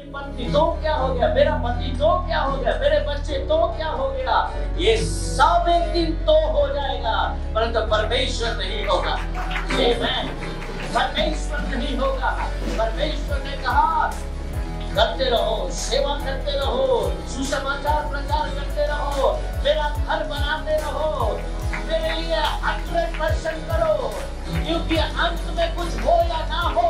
मेरी पत्नी तो क्या हो गया, मेरा पति तो क्या हो गया, मेरे बच्चे तो क्या हो गया, ये सब एक दिन तो हो जाएगा, परंतु परमेश्वर नहीं होगा। आमीन। परमेश्वर नहीं होगा। परमेश्वर ने कहा करते रहो, सेवा करते रहो, सुसमाचार प्रचार करते रहो, मेरा घर बनाते रहो, मेरे लिए 100% करो, क्योंकि अंत में कुछ हो या ना हो,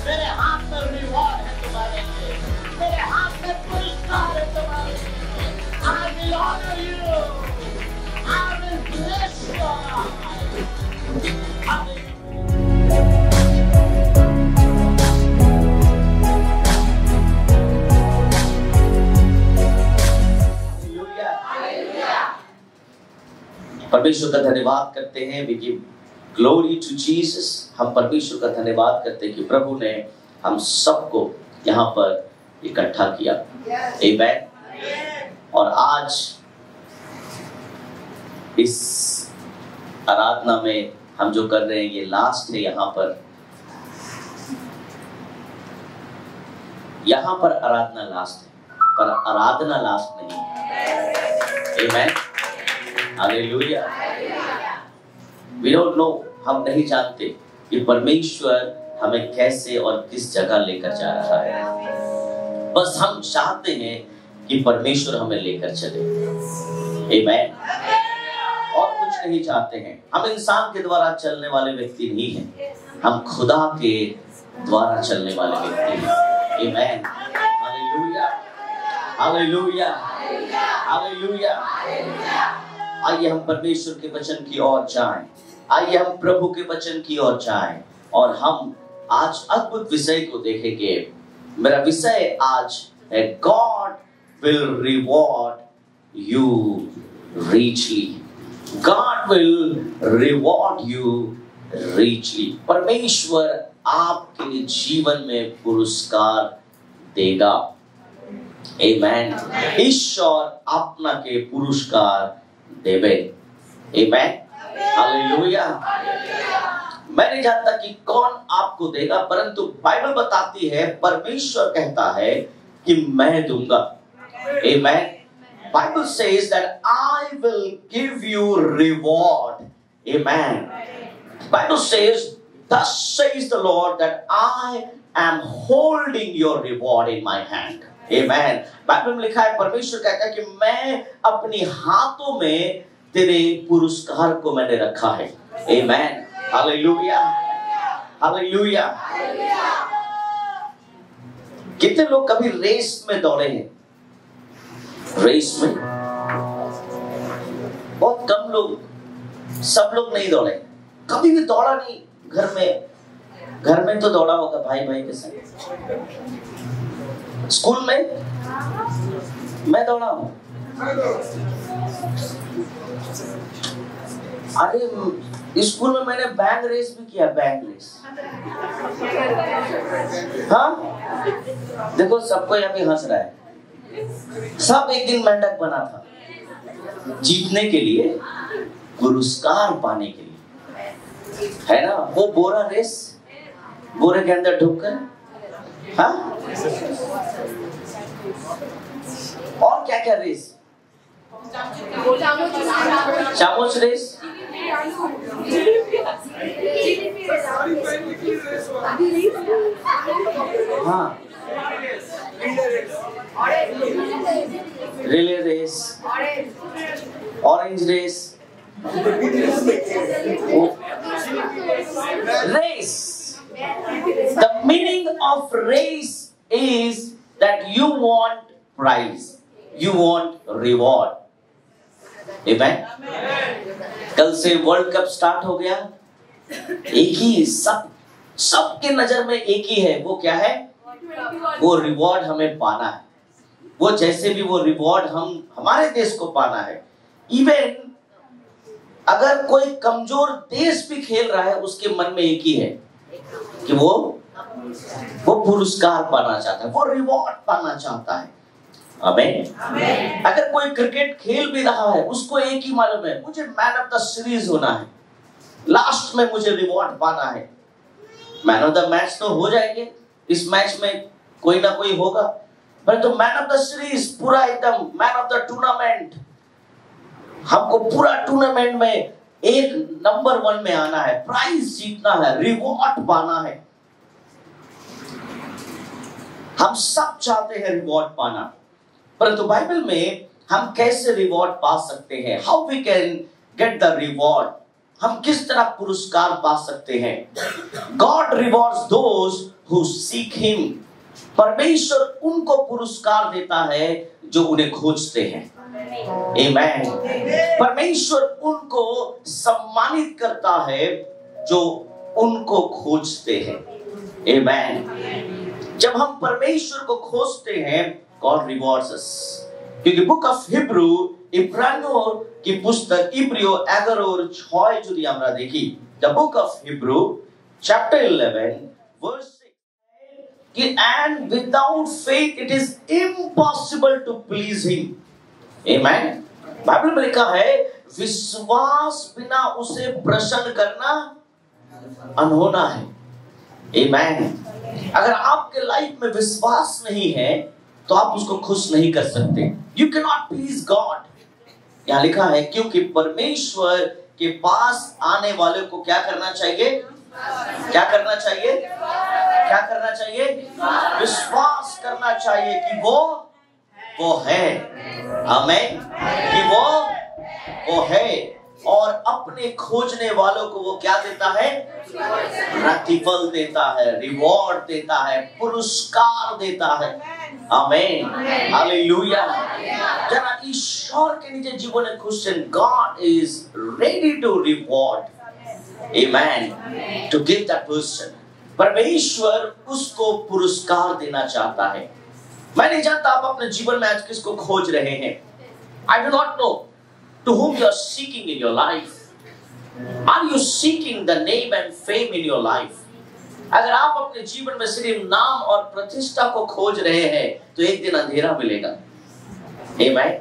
मेरे हाथ में रिवॉर्ड है तुम्हारे लिए, मेरे हाथ में पुरस्कार है तुम्हारे लिए। I will honor you, I will bless your life। परमेश्वर का धन्यवाद करते हैं। We give glory to Jesus. हम परमेश्वर का धन्यवाद करते हैं कि प्रभु ने हम सबको यहाँ पर इकट्ठा किया। आमीन। और आज इस आराधना में हम जो कर रहे हैं ये लास्ट है। यहाँ पर आराधना लास्ट है, पर आराधना लास्ट नहीं है। आमीन। हालेलुया। We don't know, हम नहीं जानते कि परमेश्वर हमें कैसे और किस जगह लेकर जा रहा है। बस हम चाहते हैं कि परमेश्वर हमें लेकर चले। आमीन। और कुछ नहीं चाहते हैं। हम इंसान के द्वारा चलने वाले व्यक्ति नहीं हैं, हम खुदा के द्वारा चलने वाले व्यक्ति हैं। आमीन। हालेलुया। हालेलुया। हालेलुया। आइए हम परमेश्वर के वचन की ओर जाएं। आइए हम प्रभु के वचन की ओर जाएं और हम आज अद्भुत विषय को देखेंगे। मेरा विषय आज है God will reward you richly. God will reward you richly. परमेश्वर आपके जीवन में पुरस्कार देगा। आमीन। ईश्वर अपना के पुरस्कार देवे। आमीन। हालेलुया। मैं नहीं जानता कि कौन आपको देगा, परंतु बाइबल बताती है, परमेश्वर कहता है कि मैं दूंगा। आमीन। Bible says that I will give you reward. Amen. Bible says, thus says the Lord, that I am holding your reward in my hand. Amen. Bible में लिखा है, परमेश्वर कहता है कि मैं अपनी हाथों में तेरे पुरस्कार को मैंने रखा है। आमीन। हालेलुया। हालेलुया। कितने लोग कभी रेस में दौड़े हैं? रेस में बहुत कम लोग, सब लोग नहीं दौड़े। कभी भी दौड़ा नहीं। घर में तो दौड़ा होगा भाई के साथ। स्कूल में मैं दौड़ा हूं। अरे स्कूल में मैंने बैंग रेस भी किया। बैंग रेस। हाँ, देखो सबको यहाँ पे हंस रहा है। सब एक दिन मेंढक बना था, जीतने के लिए, पुरस्कार पाने के लिए, है ना। वो बोरा रेस, बोरे के अंदर ढुककर। हाँ, और क्या क्या रेस? चामच रेस। हाँ, relay race, orange race, race. The meaning of race is that you want prize, you want reward. Amen. कल से वर्ल्ड कप स्टार्ट हो गया। एक ही सबके नजर में एक ही है। वो क्या है? वो रिवॉर्ड हमें पाना है। वो जैसे भी वो रिवॉर्ड हमारे देश को पाना है। इवन अगर कोई कमजोर देश भी खेल रहा है, उसके मन में एक ही है कि वो पुरस्कार पाना चाहता है, वो रिवॉर्ड पाना चाहता है। आमीन। अगर कोई क्रिकेट खेल भी रहा है, उसको एक ही मालूम है, मुझे मैन ऑफ द सीरीज होना है, लास्ट में मुझे रिवॉर्ड पाना है। मैन ऑफ द मैच तो हो जाएंगे, इस मैच में कोई ना कोई होगा, परंतु मैन ऑफ द सीरीज पूरा एकदम मैन ऑफ द टूर्नामेंट, हमको पूरा टूर्नामेंट में एक नंबर 1 में आना है, प्राइज जीतना है, रिवॉर्ड पाना है। हम सब चाहते हैं रिवॉर्ड पाना, परंतु बाइबल में हम कैसे रिवॉर्ड पा सकते हैं? How we can get the reward? हम किस तरह पुरस्कार पा सकते हैं? God rewards those who seek him. परमेश्वर उनको पुरस्कार देता है जो उन्हें खोजते हैं। आमेन। परमेश्वर उनको सम्मानित करता है जो उनको खोजते हैं। आमेन। जब हम परमेश्वर को खोजते हैं, गॉड रिवॉर्ड्स अस। क्योंकि बुक ऑफ हिब्रू, इब्रानियों की पुस्तक इब्रियो 11 और 6 যদি আমরা দেখি, the book of Hebrew chapter 11 verse 6, and without faith it is impossible to please him. Amen. Bible में लिखा है विश्वास बिना उसे प्रसन्न करना अनहोना है। Amen. अगर आपके लाइफ में विश्वास नहीं है तो आप उसको खुश नहीं कर सकते। You cannot please God. यहाँ लिखा है क्योंकि परमेश्वर के पास आने वाले को क्या करना चाहिए? क्या करना चाहिए? क्या करना चाहिए? विश्वास करना चाहिए कि वो है। आमीन। कि वो है, और अपने खोजने वालों को वो क्या देता है? प्रतिफल देता है, रिवॉर्ड देता है, पुरस्कार देता है। आमीन। हालेलुया। जरा ईश्वर के नीचे जीवन question, God is ready to reward. आमीन। To give that person. परमेश्वर उसको पुरस्कार देना चाहता है। मैं नहीं जानता आप अपने जीवन में आज किसको खोज रहे हैं। I do not know to whom you are seeking in your life. Are you seeking the name and fame in your life? अगर आप अपने जीवन में सिर्फ नाम और प्रतिष्ठा को खोज रहे हैं तो एक दिन अंधेरा मिलेगा। आमीन।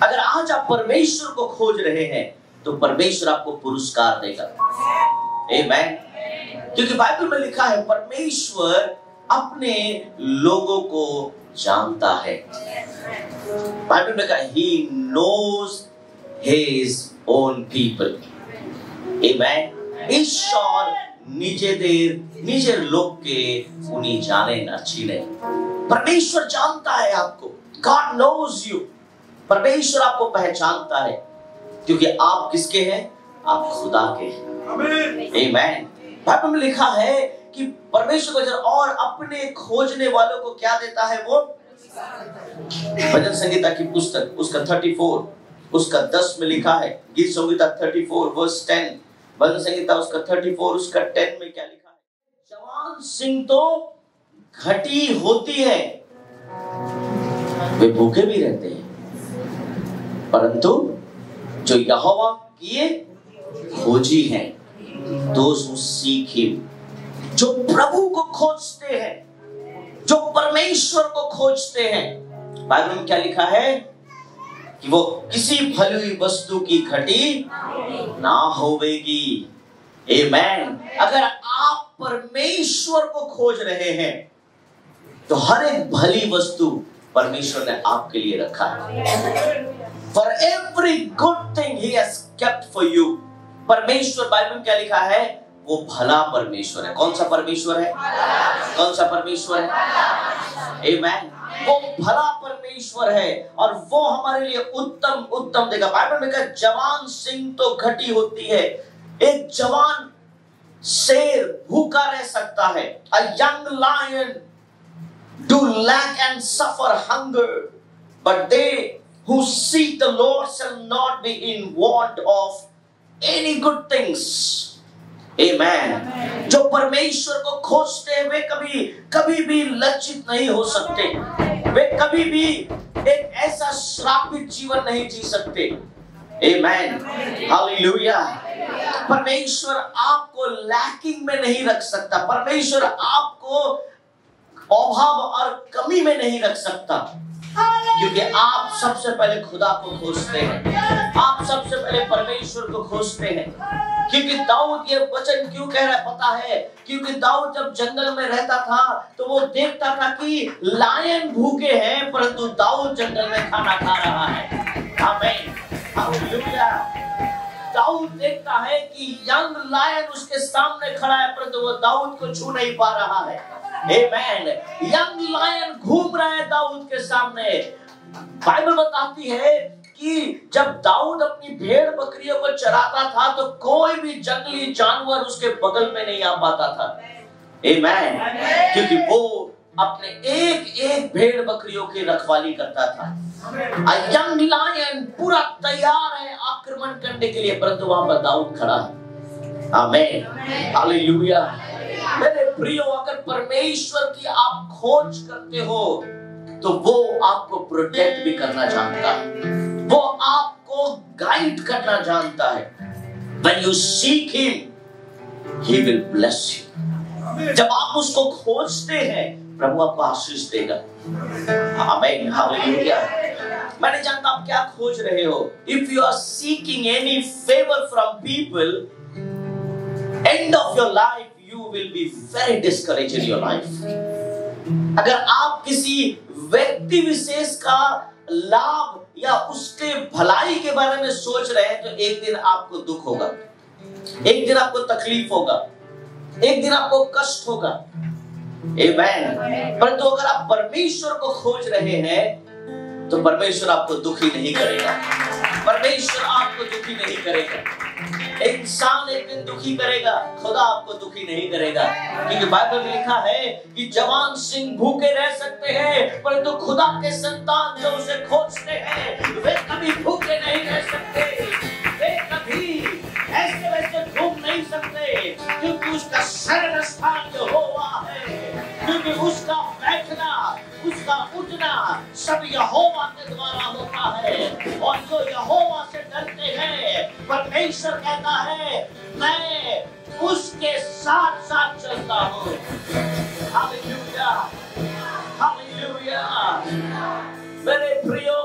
अगर आज आप परमेश्वर को खोज रहे हैं तो परमेश्वर आपको पुरस्कार देगा। आमीन। क्योंकि बाइबल में लिखा है परमेश्वर अपने लोगों को जानता है। बाइबल में कहा he knows his own people. Amen. ईश्वर निजेर लोग के उन्हीं जाने न छीने। परमेश्वर जानता है आपको। God knows you. परमेश्वर आपको पहचानता है क्योंकि आप किसके हैं? आप खुदा के हैं। Amen. बाइबल में लिखा है कि परमेश्वर को और अपने खोजने वालों को क्या देता है? वो भजन संगीता की पुस्तक उसका 34 उसका 10 में लिखा है। गीत संगीता 34 वर्स 10, भजन संगीता उसका 34 उसका 10 में क्या लिखा है? जवान सिंह तो घटी होती है, वे भूखे भी रहते हैं, परंतु जो यहोवा किए खोजी हैं, those who seek him, जो प्रभु को खोजते हैं, जो परमेश्वर को खोजते हैं। बाइबल में क्या लिखा है कि वो किसी फली हुई वस्तु की घटी ना होवेगी। आमीन। अगर आप परमेश्वर को खोज रहे हैं तो हर एक भली वस्तु परमेश्वर ने आपके लिए रखा है। For every good thing he has kept for you. परमेश्वर, बाइबल में क्या लिखा है? वो भला परमेश्वर है। कौन सा परमेश्वर है? कौन सा परमेश्वर है? आमीन। वो भला परमेश्वर है और वो हमारे लिए उत्तम देगा। बाइबल में कहा जवान सिंह तो घटी होती है। एक जवान शेर भूखा रह सकता है। A young lion do lack and suffer hunger, but they who seek the Lord shall not be in want of any good things. Amen. जो परमेश्वर को खोजते हैं वे कभी भी लज्जित नहीं हो सकते। वे कभी भी एक ऐसा श्रापित जीवन नहीं जी सकते। Amen. हालेलुया। परमेश्वर आपको लैकिंग में नहीं रख सकता। परमेश्वर आपको अभाव और कमी में नहीं रख सकता, क्योंकि आप सबसे पहले खुदा को खोजते हैं। आप सबसे पहले परमेश्वर को खोजते हैं। क्योंकि दाऊद ये वचन क्यों कह रहा है पता है? क्योंकि दाऊद जब जंगल में रहता था तो वो देखता था कि लायन भूखे हैं, परंतु दाऊद जंगल में खाना खा रहा है। आमीन, हालेलुया। दाऊद देखता है कि यंग लायन उसके सामने खड़ा है, परंतु वो दाऊद को छू नहीं पा रहा है। आमीन। यंग लायन घूम रहा है दाऊद के सामने। बाइबल बताती है कि जब दाऊद अपनी भेड़ बकरियों को चराता था तो कोई भी जंगली जानवर उसके बगल में नहीं आ पाता था। आमीन। क्योंकि वो अपने एक एक भेड़ बकरियों की रखवाली करता था। यंग लायन पूरा तैयार है आक्रमण करने के लिए, परंतु वहां पर दाऊद खड़ा है। आमीन, हालेलुया। मेरे प्रियो, अगर परमेश्वर की आप खोज करते हो तो वो आपको प्रोटेक्ट भी करना जानता है, वो आपको गाइड करना जानता है। When you seek him, he will bless you. जब आप उसको खोजते हैं, प्रभु आपको आशीष देगा। आमीन, हालेलुया। मैं नहीं जानता आप क्या खोज रहे हो। If you are seeking any favor from people, end of your life you will be very discouraged in your life. अगर आप किसी व्यक्ति विशेष का लाभ या उसके भलाई के बारे में सोच रहे हैं तो एक दिन आपको दुख होगा, एक दिन आपको तकलीफ होगा, एक दिन आपको कष्ट होगा। आमीन। परंतु अगर आप परमेश्वर को खोज रहे हैं तो परमेश्वर आपको दुखी नहीं करेगा, परमेश्वर आपको दुखी नहीं करेगा। इंसान एक दिन दुखी करेगा, खुदा आपको दुखी नहीं करेगा। क्योंकि बाइबल में लिखा है कि जवान सिंह भूखे रह सकते हैं, परंतु खुदा के संतान जो उसे खोजते हैं वे कभी भूखे नहीं रह सकते, वे कभी ऐसे वैसे घूम नहीं सकते, क्योंकि उसका शरण स्थान यहोवा है, क्योंकि उसका बैठना उसका उठना सब यहोवा के द्वारा होता है। और जो यहोवा से डरते हैं, परमेश्वर कहता है मैं उसके साथ साथ चलता हूँ। Hallelujah, hallelujah. मेरे प्रियो,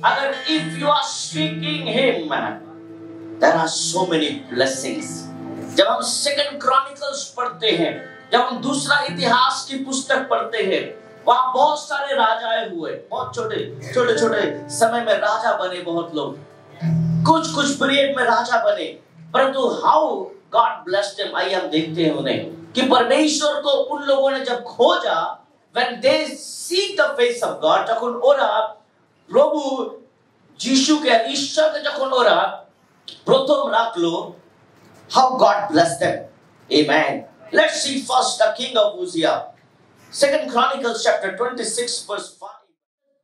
अगर if you are seeking him, there are so many blessings. जब हम सेकंड क्रॉनिकल्स पढ़ते हैं, जब हम दूसरा इतिहास की पुस्तक पढ़ते हैं, वहां बहुत सारे राजाएं हुए, बहुत छोटे छोटे समय में राजा बने बहुत लोग, कुछ पीरियड में राजा बने, परंतु हाउ गॉड ब्लेस्ड देम। आइए हम देखते हैं उन्हें कि परमेश्वर को उन लोगों ने जब खोजा, when they seek the face of God, যখন ওরা প্রভু যিশুকে ঈশ্বরকে যখন ওরা প্রথম রাখলো, how God blessed them. Amen. Let's see first the king of Uzziah. Second Chronicles chapter 26 verse 5.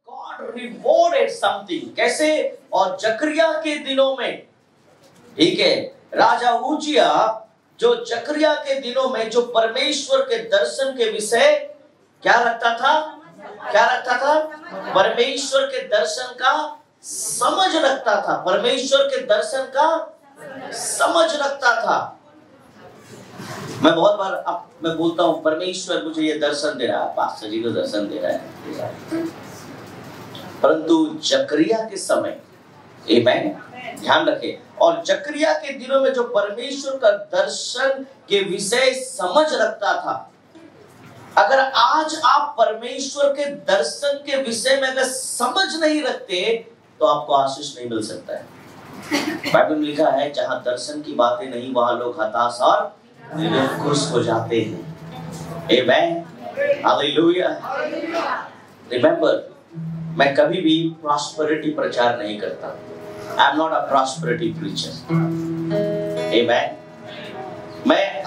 God rewarded something. कैसे? और जकरिया के दिनों में, ठीक है, राजा उजिया जो जकरिया के दिनों में जो परमेश्वर के दर्शन के विषय क्या रखता था? क्या रखता था? परमेश्वर के दर्शन का समझ रखता था, परमेश्वर के दर्शन का समझ रखता था। मैं बहुत बार अब मैं बोलता हूँ परमेश्वर मुझे ये दर्शन दे रहा है, पास्टर जी को दर्शन दे रहा है, परंतु जकरिया के समय, आमीन, ध्यान रखें, और जकरिया के दिनों में जो परमेश्वर का दर्शन के विषय समझ रखता था, अगर आज आप परमेश्वर के दर्शन के विषय में अगर समझ नहीं रखते तो आपको आशीष नहीं मिल सकता है। बाइबल में लिखा है जहां दर्शन की बातें नहीं वहां लोग हताश और खुश हो जाते हैं। आमीन, हालेलुया। रिमेंबर, मैं कभी भी प्रॉस्पेरिटी प्रचार नहीं करता। I am not a prosperity preacher. आमीन। मैं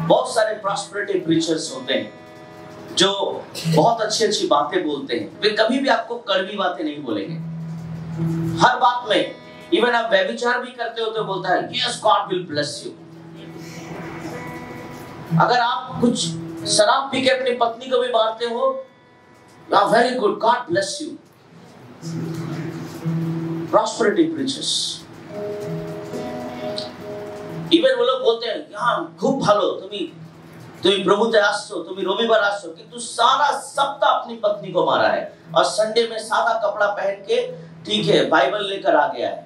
बहुत सारे प्रॉस्पेरिटी प्रीचर्स होते हैं जो बहुत अच्छी बातें बोलते हैं, वे कभी भी आपको कड़वी बातें नहीं बोलेंगे। हर बात में, इवन आप व्यभिचार भी करते हो तो बोलता है yes God will bless you. अगर आप कुछ शराब पी के अपनी पत्नी को भी मारते हो, very good, God bless you. Prosperity preachers, even वो लोग बोलते हैं हाँ खूब भालो, तुम्हें प्रभुते आसो, तुम्हें रविवार आसो, किंतु सारा सप्ताह अपनी पत्नी को मारा है और संडे में सादा कपड़ा पहन के, ठीक है, बाइबल लेकर आ गया है।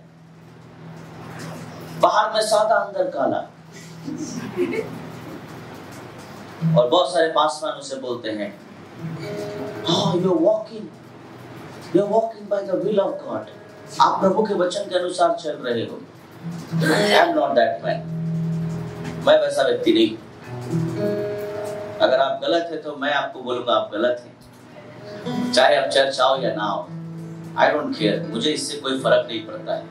बाहर में सादा अंदर काला। और बहुत सारे पासवान उसे बोलते हैं, हाँ, you're walking by the will of God. आप प्रभु के वचन के अनुसार चल रहे हो। I am not that man. मैं वैसा व्यक्ति नहीं। अगर आप गलत है तो मैं आपको बोलूंगा आप गलत हैं, चाहे आप चर्च आओ या ना आओ। I don't care, मुझे इससे कोई फर्क नहीं पड़ता है।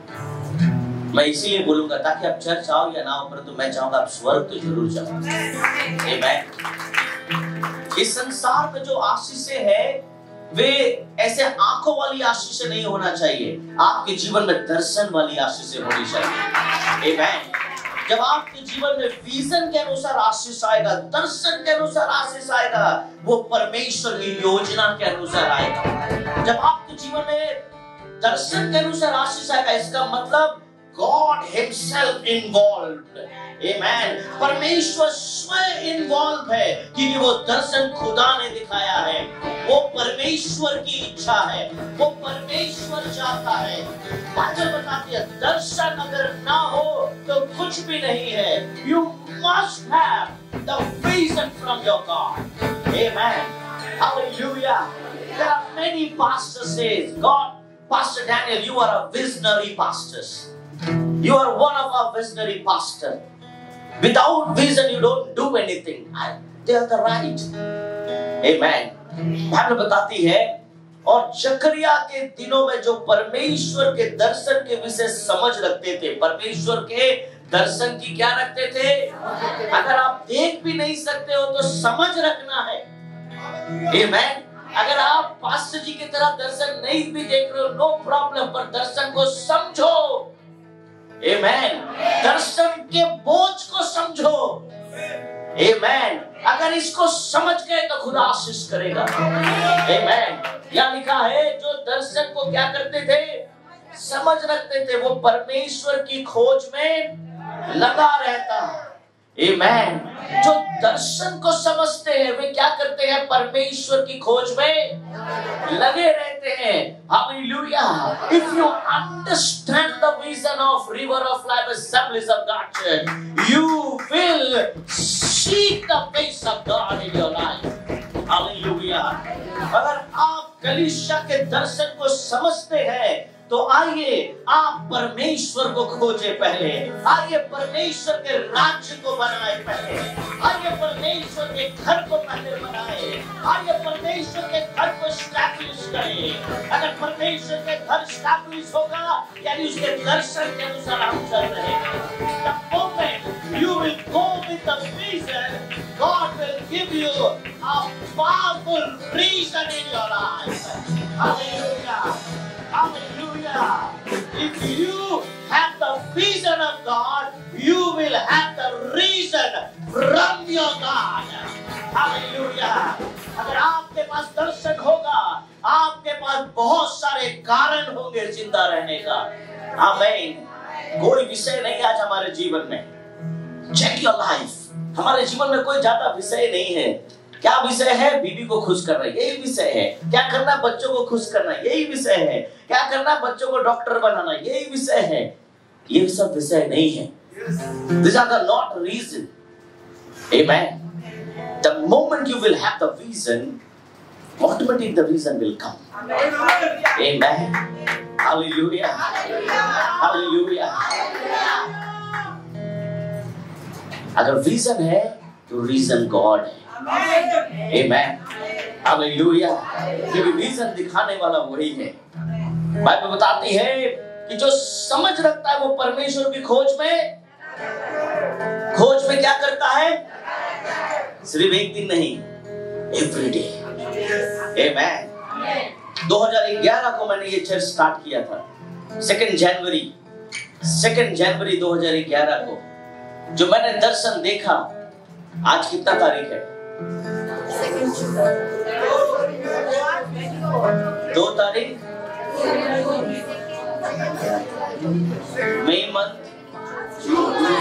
मैं इसीलिए बोलूंगा ताकि आप चर्च आओ या ना आओ, परंतु मैं चाहूंगा आप स्वर्ग तो जरूर जाओ। आमीन। इस संसार में जो आशीषें है वे ऐसे आंखों वाली आशीषें नहीं होना चाहिए, आपके जीवन में दर्शन वाली आशीषें होनी चाहिए। आमीन। जब आपके जीवन में विजन के अनुसार आशीष आएगा, दर्शन के अनुसार आशीष आएगा, वो परमेश्वर की योजना के अनुसार आएगा। जब आपके जीवन में दर्शन के अनुसार आशीष आएगा, इसका मतलब God himself involved. Amen. परमेश्वर स्वयं इन्वॉल्व है, क्योंकि वो दर्शन खुदा ने दिखाया है, वो परमेश्वर की इच्छा है, वो परमेश्वर चाहता है। बाइबल बताती है दर्शन अगर ना हो तो कुछ भी नहीं है। You must have the vision from your God. Amen. Hallelujah. There are many pastors says, God, Pastor Daniel, you are a visionary pastor. You are one of our visionary pastors. Without vision, you don't do anything. They are the right. Amen. Bible बताती है, और जकरिया के दिनों में जो परमेश्वर के दर्शन के विषय समझ रखते थे, परमेश्वर के दर्शन की क्या रखते थे? अगर आप देख भी नहीं सकते हो तो समझ रखना है। Amen. अगर आप पास्टर जी की तरह दर्शन नहीं भी देख रहे हो, नो प्रॉब्लम, पर दर्शन को समझो। Amen. दर्शन के बोझ को समझो। Amen. अगर इसको समझ गए तो खुदा आशीष करेगा। Amen. यहाँ लिखा है जो दर्शन को क्या करते थे? समझ रखते थे, वो परमेश्वर की खोज में लगा रहता। Amen. जो दर्शन को समझते हैं वे क्या करते हैं? परमेश्वर की खोज में लगे रहते हैं। Hallelujah. If you understand the vision of River of Life Assemblies of God Church, you will seek the face of God in your life. Hallelujah. अगर आप कलीसिया के दर्शन को समझते हैं तो आइए आप परमेश्वर को खोजे पहले, आइए परमेश्वर के राज्य को बनाए पहले, आइए परमेश्वर के घर को पहले बनाए, आइए परमेश्वर के घर को स्टैब्लिश करें। अगर परमेश्वर के घर स्टैब्लिश होगा यानी उसके दर्शन के अनुसार हम चल रहे हैं। The moment you will go with the vision, God will give you a powerful reason in your life. Hallelujah. Hallelujah. If you have the vision of God, you will have the reason from your God. Hallelujah. अगर आपके पास दर्शन होगा, आपके पास बहुत सारे कारण होंगे जिंदा रहने का। आमीन। कोई विषय नहीं आज हमारे जीवन में। Check your life. हमारे जीवन में कोई ज्यादा विषय नहीं है। क्या विषय है? बीवी को खुश करना, यही विषय है। क्या करना? बच्चों को खुश करना, यही विषय है। क्या करना? बच्चों को डॉक्टर बनाना, यही विषय है। ये सब विषय नहीं है। These are the not reason. Amen. The moment you will have the vision, automatically the reason will come. Amen. Hallelujah. Hallelujah. अगर विजन है तो रीजन गॉड है। Amen. Hallelujah. क्योंकि विजन दिखाने वाला वही है। बाइबल बताती है कि जो समझ रखता है वो परमेश्वर की खोज में क्या करता है? सिर्फ एक दिन नहीं, एवरी डे। Amen. 2011 को मैंने ये चर्च स्टार्ट किया था। 2 जनवरी 2011 को जो मैंने दर्शन देखा, आज कितना तारीख है? 2 तारीख मई मंथ,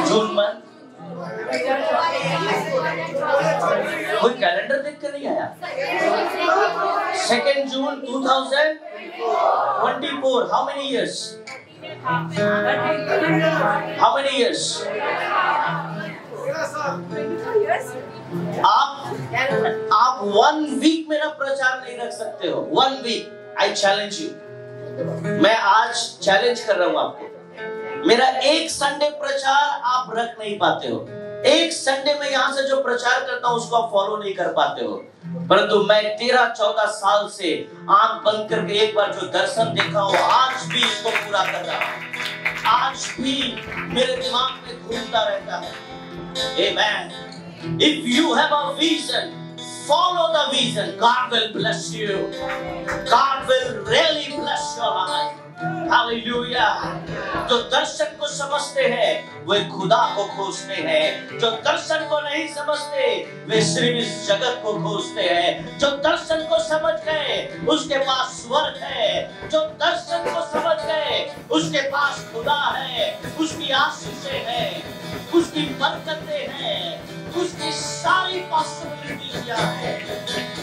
जून मंथ। कोई कैलेंडर देख कर नहीं आया? 2 जून 2024। How many years? How many years? आप 1 वीक मेरा प्रचार नहीं रख सकते हो। 1 वीक, I challenge you। मैं आज चैलेंज कर रहा हूं आपको। मेरा 1 संडे प्रचार आप रख नहीं पाते हो। 1 संडे में यहां से जो प्रचार करता हूं उसको आप फॉलो नहीं कर पाते हो। परंतु मैं 13-14 साल से आंख बंद करके एक बार जो दर्शन देखा हो आज भी इसको पूरा कर रहा हूं। आज भी मेरे दिमाग में घूमता रहता है। Amen। If you have a vision, follow the vision. God will bless you. God will really bless your life. Hallelujah। जो दर्शन को समझते हैं वे खुदा को खोजते हैं। जो दर्शन को नहीं समझते वे सिर्फ इस जगत को खोजते हैं। जो दर्शन को समझ गए उसके पास स्वर्ग है। जो दर्शन को समझ गए उसके पास खुदा है, उसकी आशीषें हैं, उसकी बरकतें हैं, उसकी सारी पॉसिबिलिटीज हैं।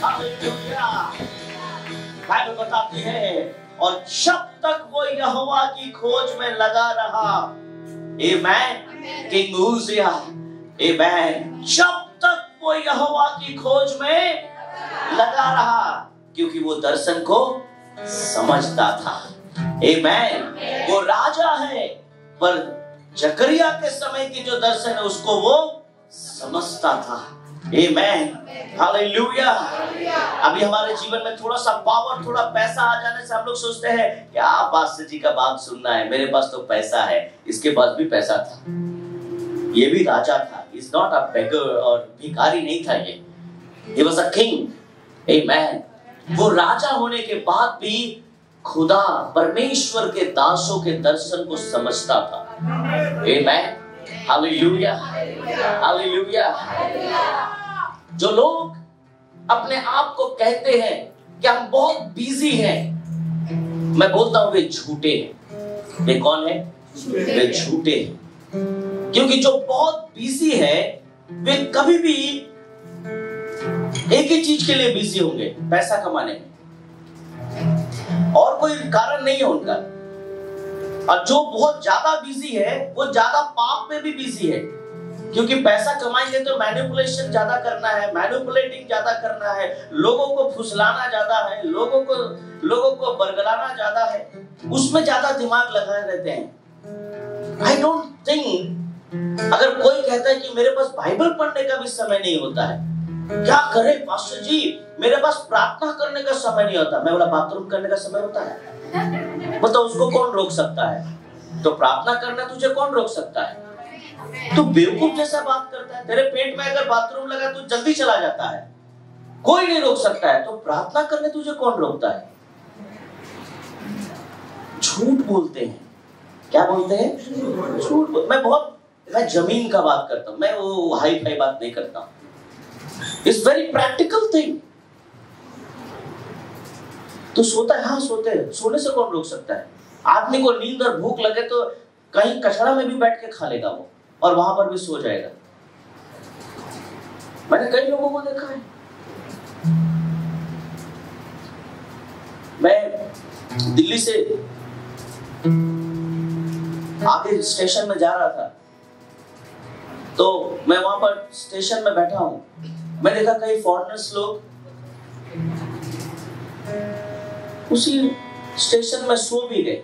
हालेलुया। बाइबल बताती है और जब तक वो यहोवा की खोज में लगा रहा, आमेन, किंग उजिया, आमेन, जब तक वो यहोवा की खोज में लगा रहा, क्योंकि वो दर्शन को समझता था। आमेन। वो राजा है पर जकरिया के समय की जो दर्शन है उसको वो समझता था। आमेन, हालेलुया। अभी हमारे जीवन में थोड़ा सा पावर, थोड़ा पैसा आ जाने से हम लोग सोचते हैं क्या पास्टर जी का बात सुनना है, मेरे पास तो पैसा है। इसके पास भी पैसा था, ये भी राजा था। इज नॉट अ बेगर, और भिखारी नहीं था ये। He was a king। आमेन। वो राजा होने के बाद भी खुदा परमेश्वर के दासों के दर्शन को समझता था। आमेन, हालेलुया, हालेलुया। जो लोग अपने आप को कहते हैं कि हम बहुत बिजी हैं, मैं बोलता हूं वे झूठे हैं। वे कौन है? वे झूठे हैं। क्योंकि जो बहुत बिजी है वे कभी भी एक ही चीज के लिए बिजी होंगे, पैसा कमाने में, और कोई कारण नहीं है उनका। और जो बहुत ज्यादा बिजी है वो ज्यादा पाप में भी बिजी है, क्योंकि पैसा कमाएंगे तो मैनिपुलेशन ज्यादा करना है, मैनिपुलेटिंग ज्यादा करना है, लोगों को फुसलाना ज्यादा है, लोगों को बरगलाना ज्यादा है, उसमें ज्यादा दिमाग लगाए रहते हैं। आई डोंट थिंक, अगर कोई कहता है कि मेरे पास बाइबल पढ़ने का भी समय नहीं होता है, क्या करे पास्टर जी, मेरे पास प्रार्थना करने का समय नहीं होता। मैं बोला बाथरूम करने का समय होता है? मतलब उसको कौन रोक सकता है? तो प्रार्थना करना तुझे कौन रोक सकता है? तू बेवकूफ जैसा बात करता है। तेरे पेट में अगर बाथरूम लगा तो जल्दी चला जाता है, कोई नहीं रोक सकता है। तो प्रार्थना करने तुझे कौन रोकता है? झूठ बोलते हैं। क्या बोलते हैं? झूठ। मैं जमीन का बात करता हूं, मैं वो हाई फाई बात नहीं करता हूं। It's very practical thing. तो सोता है, हाँ सोते हैं, सोने से कौन रोक सकता है? आदमी को नींद और भूख लगे तो कहीं कचरा में भी बैठ के खा लेगा वो, और वहां पर भी सो जाएगा। मैंने कई लोगों को देखा है। मैं दिल्ली से आगे स्टेशन में जा रहा था, तो मैं वहां पर स्टेशन में बैठा हूं, मैं देखा कई फॉरेनर्स लोग उसी स्टेशन में सो भी गए।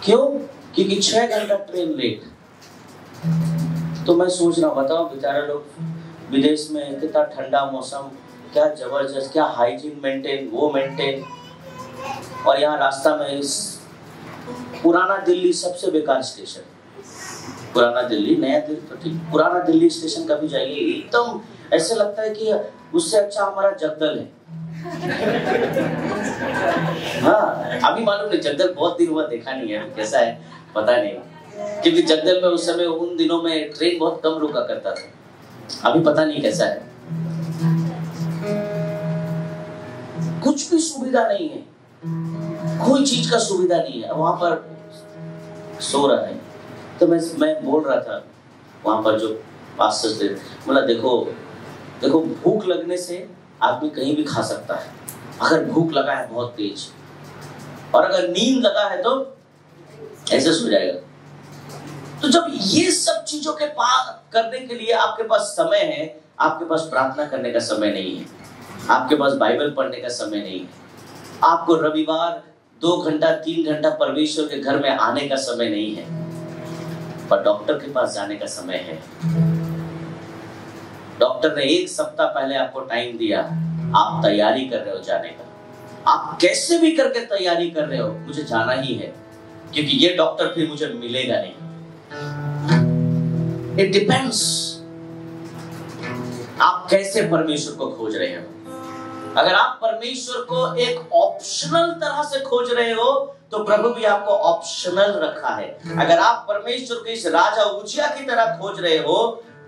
क्यों? क्योंकि 6 घंटा ट्रेन लेट। तो मैं सोच रहा, बताओ बेचारे लोग विदेश में, कितना ठंडा मौसम, क्या जबरदस्त, क्या हाइजीन मेंटेन, वो मेंटेन, और यहाँ रास्ता में इस पुराना दिल्ली सबसे बेकार स्टेशन। पुराना दिल्ली, नया दिल्ली तो ठीक, पुराना दिल्ली स्टेशन कभी जाइए, एकदम ऐसे लगता है कि उससे अच्छा हमारा जगदल है। हाँ, अभी मालूम नहीं, जगदल बहुत दिन हुआ देखा नहीं है, कैसा है पता नहीं, क्योंकि जगदल में उस समय, उन दिनों में ट्रेन बहुत कम रुका करता था। अभी पता नहीं कैसा है। कुछ भी सुविधा नहीं है, कोई चीज का सुविधा नहीं है, वहां पर सो रहा है। तो मैं बोल रहा था वहां पर जो पास्टर्स थे, बोला देखो भूख लगने से आदमी कहीं भी खा सकता है, अगर भूख लगा है बहुत तेज, और अगर नींद लगा है तो ऐसे सो जाएगा। तो जब ये सब चीजों के पास करने के लिए आपके पास समय है, आपके पास प्रार्थना करने का समय नहीं है, आपके पास बाइबल पढ़ने का समय नहीं है, आपको रविवार 2 घंटा 3 घंटा परमेश्वर के घर में आने का समय नहीं है, पर डॉक्टर के पास जाने का समय है। डॉक्टर ने 1 सप्ताह पहले आपको टाइम दिया, आप तैयारी कर रहे हो जाने का, आप कैसे भी करके तैयारी कर रहे हो, मुझे जाना ही है, क्योंकि ये डॉक्टर फिर मुझे मिलेगा नहीं। इट डिपेंड्स आप कैसे परमेश्वर को खोज रहे हो। अगर आप परमेश्वर को एक ऑप्शनल तरह से खोज रहे हो तो प्रभु भी आपको ऑप्शनल रखा है। अगर आप परमेश्वर को इस राजा उजिया की तरह खोज रहे हो,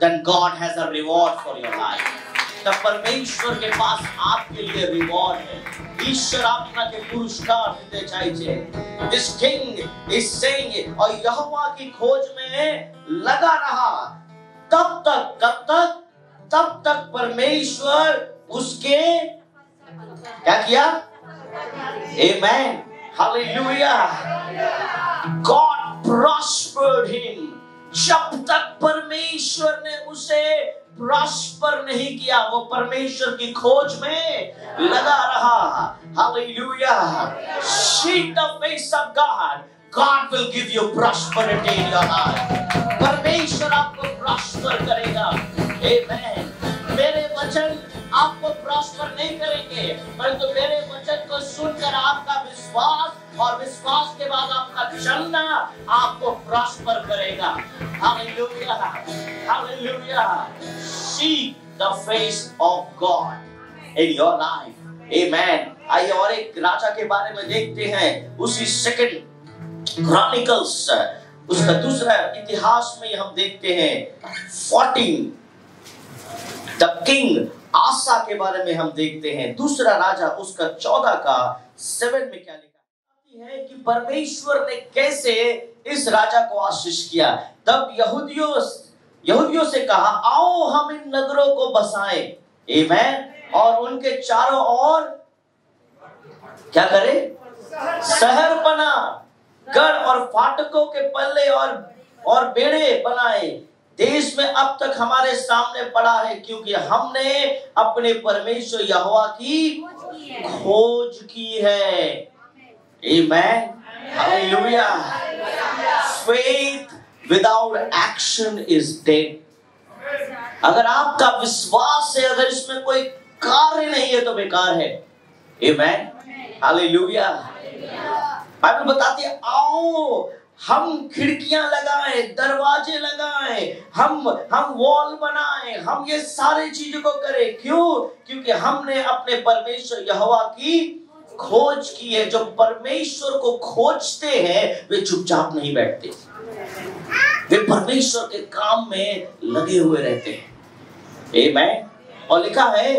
then God has a reward for your life। तब परमेश्वर के पास आपके लिए रिवॉर्ड है। ईश्वर आपके पुरस्कार देते चाहिए। This king is saying, और यहोवा की खोज में लगा रहा तब तक, कब तक? तब तक परमेश्वर उसके क्या किया? Amen, hallelujah, God prospered him। जब तक परमेश्वर ने उसे प्रॉस्पर नहीं किया, वो परमेश्वर की खोज में लगा रहा। Hallelujah, seek the face of God, God will give you prosperity in your life। परमेश्वर आपको प्रॉस्पर करेगा। Amen। मेरे वचन आपको प्रॉस्पर नहीं करेंगे, परंतु मेरे वचन को सुनकर आपका विश्वास और विश्वास के बाद आपका चलना आपको प्रॉस्पर करेगा। Hallelujah, hallelujah. Seek the face of God in your life। Amen। आइए और एक राजा के बारे में देखते हैं, उसी 2 Chronicles उसका दूसरा इतिहास में हम देखते हैं 14 द किंग आसा के बारे में हम देखते हैं। दूसरा राजा उसका 14 का 7 में क्या लिखा है कि परमेश्वर ने कैसे इस राजा को आशीष किया। तब यहूदियों से कहा, आओ हम इन नगरों को बसाएं, आमीन, और उनके चारों ओर क्या करें? शहर बना, गढ़ और फाटकों के पल्ले और बेड़े बनाए। देश में अब तक हमारे सामने पड़ा है, क्योंकि हमने अपने परमेश्वर यहोवा की खोज की है। आमीन, hallelujah. Faith without action is dead। अगर आपका विश्वास है, अगर इसमें कोई कार्य नहीं है तो बेकार है। आमीन, हालेलुया। बाइबल बताती है, आओ हम खिड़कियां लगाएं, दरवाजे लगाएं, हम वॉल बनाएं, हम ये सारी चीजों को करें। क्यों? क्योंकि हमने अपने परमेश्वर यहोवा की खोज की है। जो परमेश्वर को खोजते हैं वे चुपचाप नहीं बैठते, वे परमेश्वर के काम में लगे हुए रहते हैं। आमीन। और लिखा है,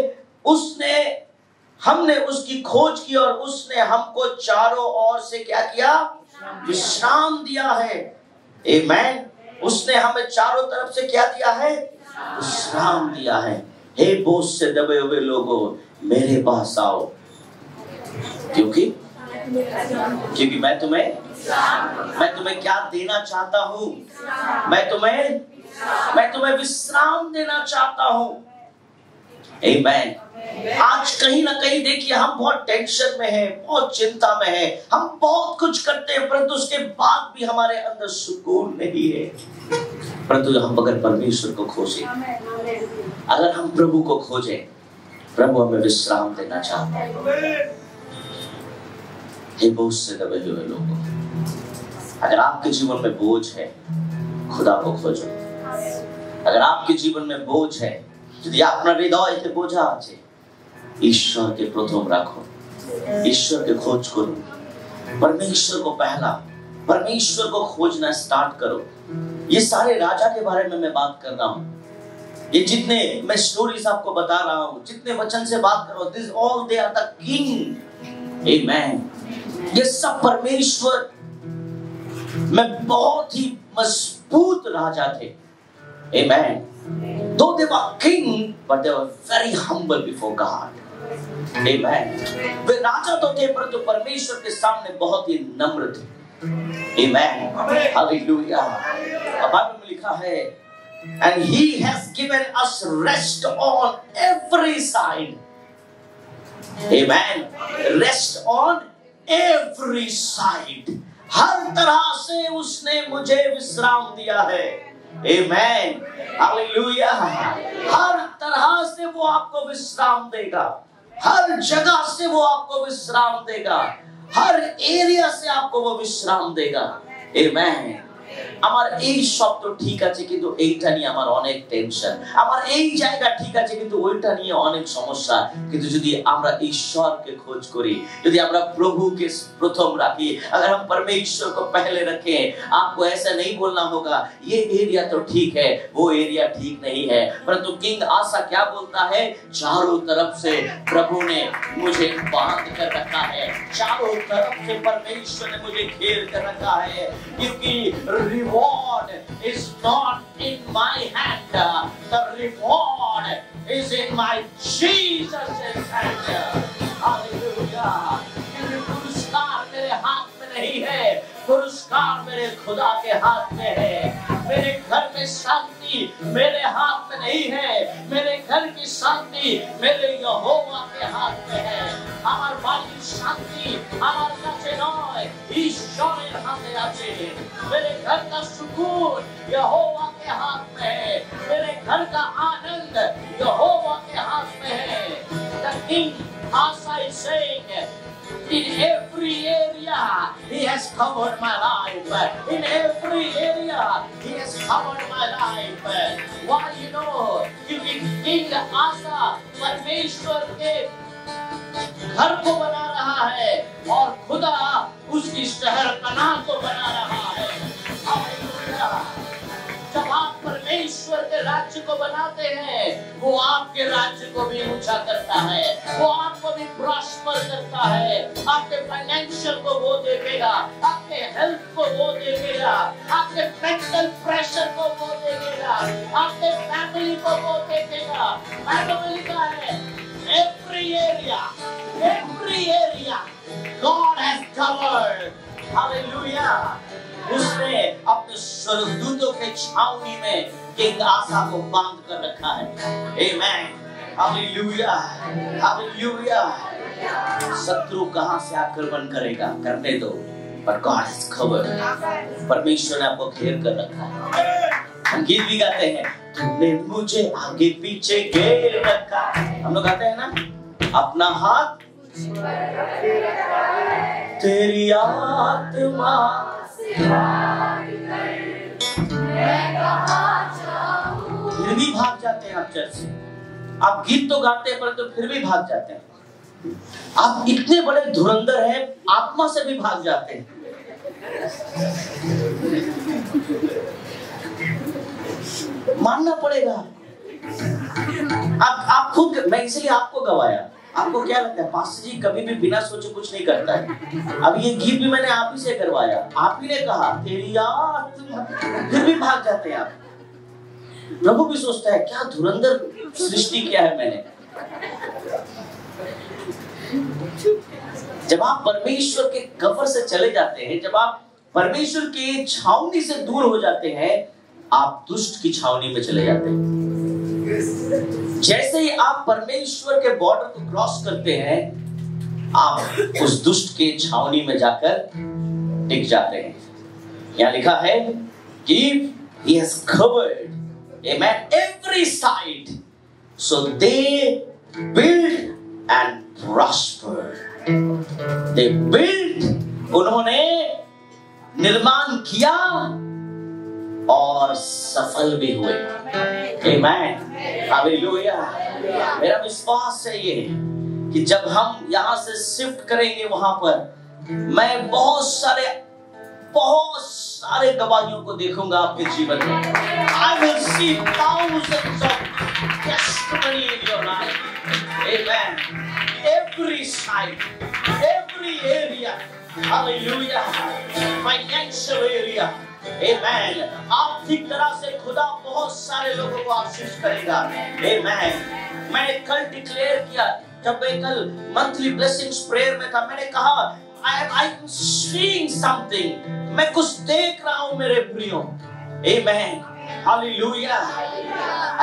हमने उसकी खोज की और उसने हमको चारों ओर से क्या किया? विश्राम दिया है। आमीन। उसने हमें चारों तरफ से क्या दिया है? विश्राम दिया है। हे बोझ से दबे हुए लोगों, मेरे पास आओ, क्योंकि मैं तुम्हें क्या देना चाहता हूँ? मैं तुम्हें विश्राम देना चाहता हूँ। आमीन। आज कहीं ना कहीं देखिए, हम बहुत टेंशन में हैं, बहुत चिंता में हैं, हम बहुत कुछ करते हैं, परंतु उसके बाद भी हमारे अंदर सुकून नहीं है। परंतु हम अगर परमेश्वर को खोजें, अगर हम प्रभु को खोजें, प्रभु हमें विश्राम देना चाहता है। हे बोझ से दबे हुए लोगों, अगर आपके जीवन में बोझ है, खुदा को खोजो। अगर आपके जीवन में बोझ है, यदि अपना हृदय बोझा আছে, ईश्वर के प्रथम रखो, ईश्वर के खोज करो, परमेश्वर को पहला, परमेश्वर को खोजना स्टार्ट करो। ये सारे राजा के बारे में मैं बात कर रहा हूँ, ये जितने मैं स्टोरीज आपको बता रहा हूँ, जितने वचन से बात कर रहा हूँ, this all they are the king. Amen. ये सब परमेश्वर में बहुत ही मजबूत राजा थे। आमीन। Though they were king, but they were very humble before God। Amen। वे राजा तो थे, परंतु परमेश्वर के सामने बहुत ही नम्र थे। Amen. Hallelujah. बाइबल में लिखा है, and he has given us rest on every side. Amen. Rest on every side. हर तरह से उसने मुझे विश्राम दिया है. Amen. Hallelujah. हर तरह से वो आपको विश्राम देगा, हर जगह से वो आपको विश्राम देगा, हर एरिया से आपको वो विश्राम देगा. Amen. আমার এই সব তো ঠিক আছে, কিন্তু এইটা নিয়ে আমার অনেক টেনশন, আমার এই জায়গা ঠিক আছে কিন্তু ওইটা নিয়ে অনেক সমস্যা. কিন্তু যদি আমরা ঈশ্বরকে खोज করি, যদি আমরা প্রভুকে प्रथम रखी, अगर हम परमेश्वर को पहले रखें, आपको ऐसा नहीं बोलना होगा ये एरिया तो ठीक है, वो एरिया ठीक नहीं है. परंतु किंग आसा क्या बोलता है, चारों तरफ से प्रभु ने मुझे बांध कर रखा है, चारों तरफ से परमेश्वर ने मुझे घेर कर रखा है, क्योंकि reward is not in my hand, the reward is in my Jesus' hand. Hallelujah. क्योंकि पुरस्कार मेरे हाथ में नहीं है, पुरस्कार मेरे खुदा के हाथ में है. मेरे घर में शांति मेरे हाथ में नहीं है, मेरे घर की शांति मेरे यहोवा के हाथ में है. আমার বাড়ির শান্তি আমার কাছে নয়, ঈশ্বরের হাতে আছে. मेरे घर का सुकून यहोवा के हाथ में है, मेरे घर का आनंद यहोवा के हाथ में है. The king Asa is saying, in every area he has covered my life, in every area he has covered my life. Why? You know, क्योंकि king Asa परमेश्वर के घर को बना रहा है और खुदा उसकी शहर पनाह को बना रहा है. जब आप परमेश्वर के राज्य को बनाते हैं, वो आपके राज्य को भी ऊंचा करता है, वो आपको भी प्रॉस्पर करता है. आपके फाइनेंशियल को वो देखेगा, आपके हेल्थ को वो देखेगा, आपके मेंटल प्रेशर को वो देखेगा, आपके फैमिली को वो देखेगा. बाइबल में लिखा है, every area God has covered. Hallelujah. उसने अपने स्वर्गदूतों के छावनी में किंग आसा को बांध कर रखा है. Amen. Hallelujah. Hallelujah. शत्रु कहां से आक्रमण करेगा, करने दो, but God has covered. परमेश्वर ने आपको घेर कर रखा है. हम गीत भी गाते हैं, तूने मुझे आगे पीछे घेर रखा. हम लोग गाते हैं ना, अपना हाथ तेरी आत्मा फिर भी भाग जाते हैं आप चर्च से. आप गीत तो गाते हैं परंतु फिर भी भाग जाते हैं. आप इतने बड़े धुरंधर हैं, आत्मा से भी भाग जाते हैं. मानना पड़ेगा. आप खुद, मैं इसलिए आपको गवाया. आपको क्या लगता है, पास्टर जी कभी भी बिना सोचे कुछ नहीं करता है. अब ये गीत भी मैंने आप ही से करवाया, आप ही ने कहा तेरी आत्मा, फिर भी भाग जाते हैं आप. प्रभु भी सोचता है क्या धुरंधर सृष्टि किया है मैंने. जब आप परमेश्वर के कवर से चले जाते हैं, जब आप परमेश्वर के छावनी से दूर हो जाते हैं, आप दुष्ट की छावनी में चले जाते हैं. जैसे ही आप परमेश्वर के बॉर्डर को क्रॉस करते हैं, आप उस दुष्ट के छावनी में जाकर टिक जाते हैं. यहाँ लिखा है कि he has covered, amen, every side, so they build and prosper. They build, उन्होंने निर्माण किया और सफल भी हुए. Amen. Hallelujah. मेरा विश्वास है ये कि जब हम यहाँ से शिफ्ट करेंगे वहां पर, मैं बहुत सारे गवाहियों को देखूंगा आपके जीवन में. I will see thousands of testimony in your life. Amen. Every side, every area. Hallelujah. Financial area. Amen. आर्थिक तरह से खुदा बहुत सारे लोगों को आशीष करेगा. Amen. मैंने कल डिक्लेयर किया, जब मैं कल मंथली ब्लेसिंग्स प्रेयर में था, मैंने कहा I'm seeing something. मैं कुछ देख रहा हूँ मेरे प्रियो। Amen. हालेलुया।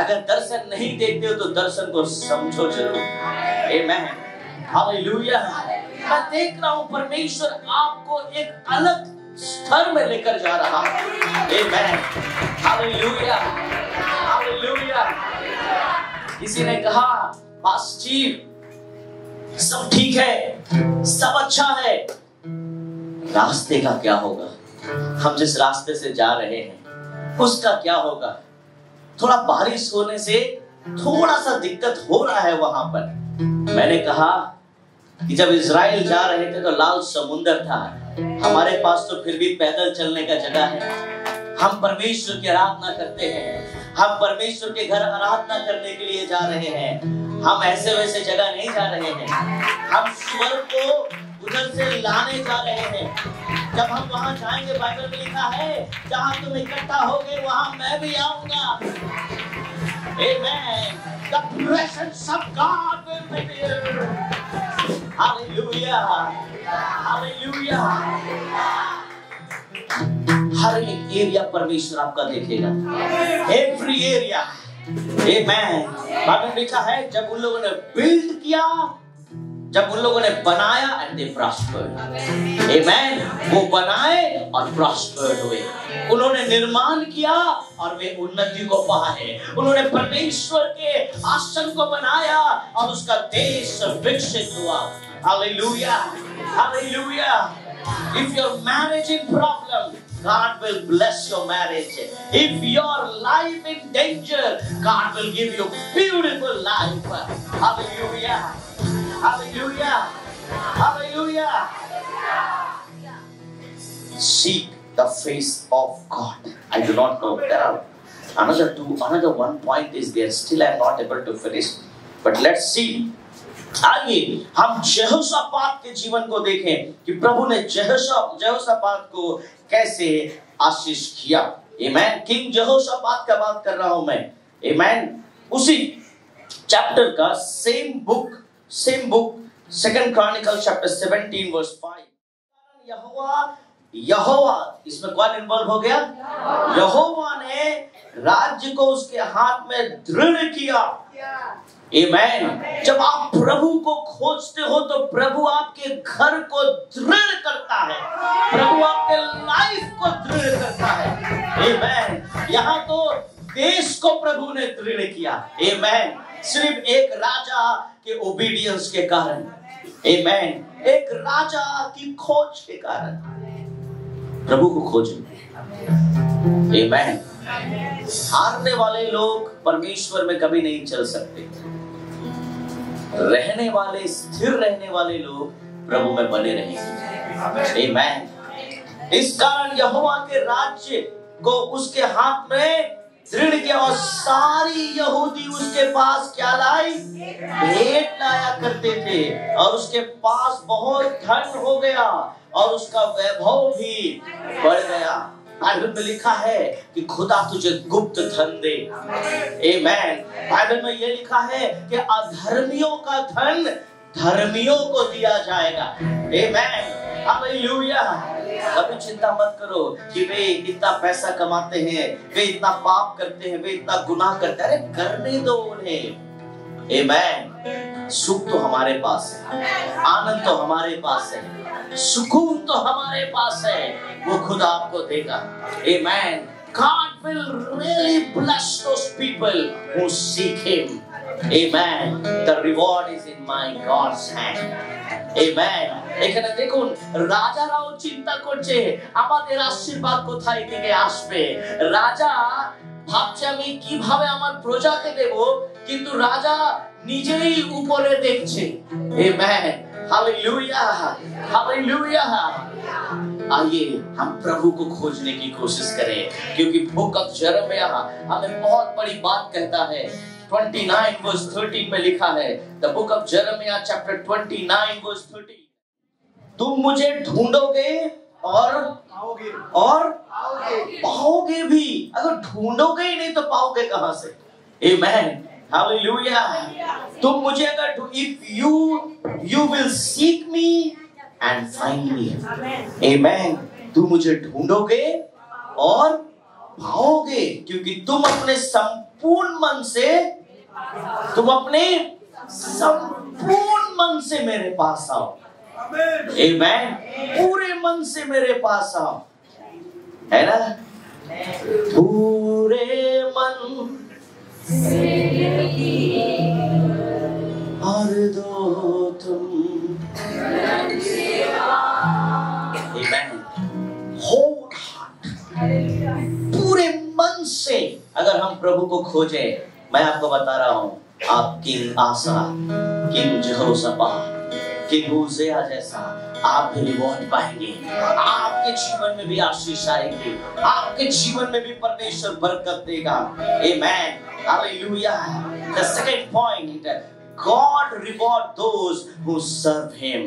अगर दर्शन नहीं देखते हो तो दर्शन को समझो जरूर। Amen. हालेलुया। मैं देख रहा हूँ परमेश्वर आपको एक अलग स्तर में लेकर जा रहा है। Amen. हालेलुया। हालेलुया। किसी ने कहा पास्टर सब ठीक है, सब अच्छा है, रास्ते का क्या होगा? हम जिस रास्ते से जा रहे हैं उसका क्या होगा? थोड़ा बारिश होने से थोड़ा सा दिक्कत हो रहा है वहां पर। मैंने कहा कि जब इजराइल जा रहे थे तो लाल समुंदर था, हमारे पास तो फिर भी पैदल चलने का जगह है। हम परमेश्वर की आराधना करते हैं, हम परमेश्वर के घर आराधना करने के लिए जा रहे हैं। हम ऐसे वैसे जगह नहीं जा रहे हैं, हम स्वर को उधर से लाने जा रहे हैं। जब हम वहां जाएंगे, बाइबल में लिखा है जहां तुम इकट्ठा होगे वहां मैं भी आऊंगा। Amen. The presence of God will be there. Hallelujah. Hallelujah. हर एक एरिया परमेश्वर आपका देखेगा। Every area. Amen. बाइबल में लिखा है जब उन लोगों ने बिल्ड किया, जब उन लोगों ने बनाया and they prospered. Amen. वो बनाए और prospered हुए। उन्होंने निर्माण किया और वे उन्नति को पाए। उन्होंने परमेश्वर के आसन को बनाया और उसका देश विकसित हुआ। Hallelujah. Hallelujah. If your marriage in problem, God will bless your marriage. If your life in danger, God will give you beautiful life. Hallelujah. Hallelujah. Hallelujah. Seek the face of God. I do not know. There are another one point is there. Still I am not able to finish. But let's see. आइए हम यहोशापात के जीवन को देखें कि प्रभु ने यहोशापात को कैसे आशीष किया। आमेन। किंग यहोशापात का बात कर रहा हूं मैं। आमेन। उसी चैप्टर का same book 2 Chronicles chapter 17 verse 5। यहोवा इसमें कौन इन्वॉल्व हो गया? यहोवा ने राज्य को उसके हाथ में दृढ़ किया। आमेन। जब आप प्रभु को खोजते हो तो प्रभु आपके घर को दृढ़ करता है, प्रभु आपके लाइफ को दृढ़ करता है। आमेन। यहाँ तो देश को प्रभु ने दृढ़ किया। आमेन। सिर्फ एक राजा के ओबीडियंस के कारण। आमेन। एक राजा की खोज के कारण प्रभु को खोजो। आमेन। हारने वाले लोग परमेश्वर में कभी नहीं चल सकते। रहने वाले, स्थिर रहने वाले लोग प्रभु में बने रहेंगे। आमेन। इस कारण यहोवा के राज्य को उसके हाथ में दृढ़ किया और सारी यहूदी उसके पास क्या लाई? भेंट लाया करते थे और उसके पास बहुत धन हो गया और उसका वैभव भी बढ़ गया। बाइबल में लिखा है कि खुदा तुझे गुप्त धन दे। आमेन। बाइबल में ये लिखा है कि अधर्मियों का धन धर्मियों को दिया जाएगा। आमेन। हालेलुया। कभी चिंता मत करो कि वे इतना पैसा कमाते हैं, वे इतना पाप करते हैं, वे इतना गुनाह करते हैं। अरे करने दो उन्हें। आमेन। सुख तो हमारे पास है, आनंद तो हमारे पास है, सुकून तो हमारे पास है, वो खुदा आपको देगा। Amen. God will really bless those people who seek Him. Amen. The reward is in my God's hand. Amen. এখানে দেখুন রাজারাও চিন্তা করছে আমাদের আশীর্বাদ কোথায় থেকে আসবে। রাজা ভাবছে আমি কিভাবে আমার প্রজাকে দেব, কিন্তু রাজা নিজেই উপরে দেখছে। Amen. Hallelujah. Hallelujah. आइए हम प्रभु को खोजने की कोशिश करें, क्योंकि बुक ऑफ यिर्मयाह हमें बहुत बड़ी बात कहता है। 29 verse 13 में लिखा है, द बुक ऑफ यिर्मयाह चैप्टर 29 verse 13, तुम मुझे ढूंढोगे और पाओगे भी। अगर ढूंढोगे ही नहीं तो पाओगे कहां से? Amen. Hallelujah. तुम मुझे अगर if you will seek me and find me. Amen. तुम मुझे ढूंढोगे और पाओगे, क्योंकि तुम अपने संपूर्ण मन से मेरे पास आओ। Amen. पूरे मन से मेरे पास आओ, है ना? पूरे मन और दो तुम। Amen. Whole heart, पूरे मन से अगर हम प्रभु को खोजे, मैं आपको बता रहा हूं, आप किंग आसा, किंग जेहोशापात, किंग उज्जियाह जैसा आप भी रिवॉर्ड पाएंगे। आपके जीवन में भी आशीष आएगी, आपके जीवन में भी परमेश्वर बरकत देगा। आमेन, hallelujah. The second point, God reward those who serve Him.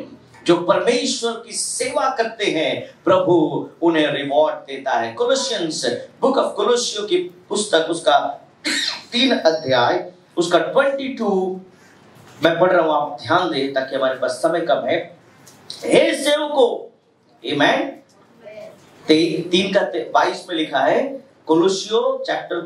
जो परमेश्वर की सेवा करते हैं, प्रभु उन्हें रिवॉर्ड देता है। कोलोसियंस, बुक ऑफ कोलोसियों की पुस्तक, उसका 3 अध्याय, उसका 22 मैं पढ़ रहा हूं, आप ध्यान दें ताकि हमारे पास समय कम है। हे सेवकों, आमेन, 3 का 22 में लिखा है, कोलोसियो चैप्टर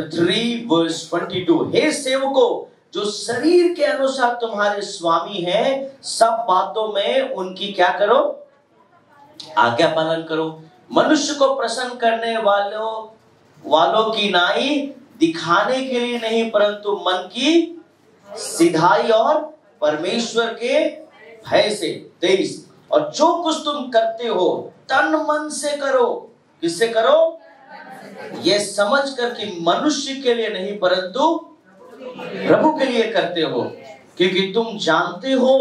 3 वर्स 22। हे सेवकों, जो शरीर के अनुसार तुम्हारे स्वामी हैं, सब बातों में उनकी क्या करो? आज्ञा पालन करो। मनुष्य को प्रसन्न करने वालों की नाई दिखाने के लिए नहीं, परंतु मन की सिधाई और परमेश्वर के भय से। 23, और जो कुछ तुम करते हो तन मन से करो। किससे करो? ये समझ कर कि मनुष्य के लिए नहीं परंतु प्रभु के लिए करते हो, क्योंकि तुम जानते हो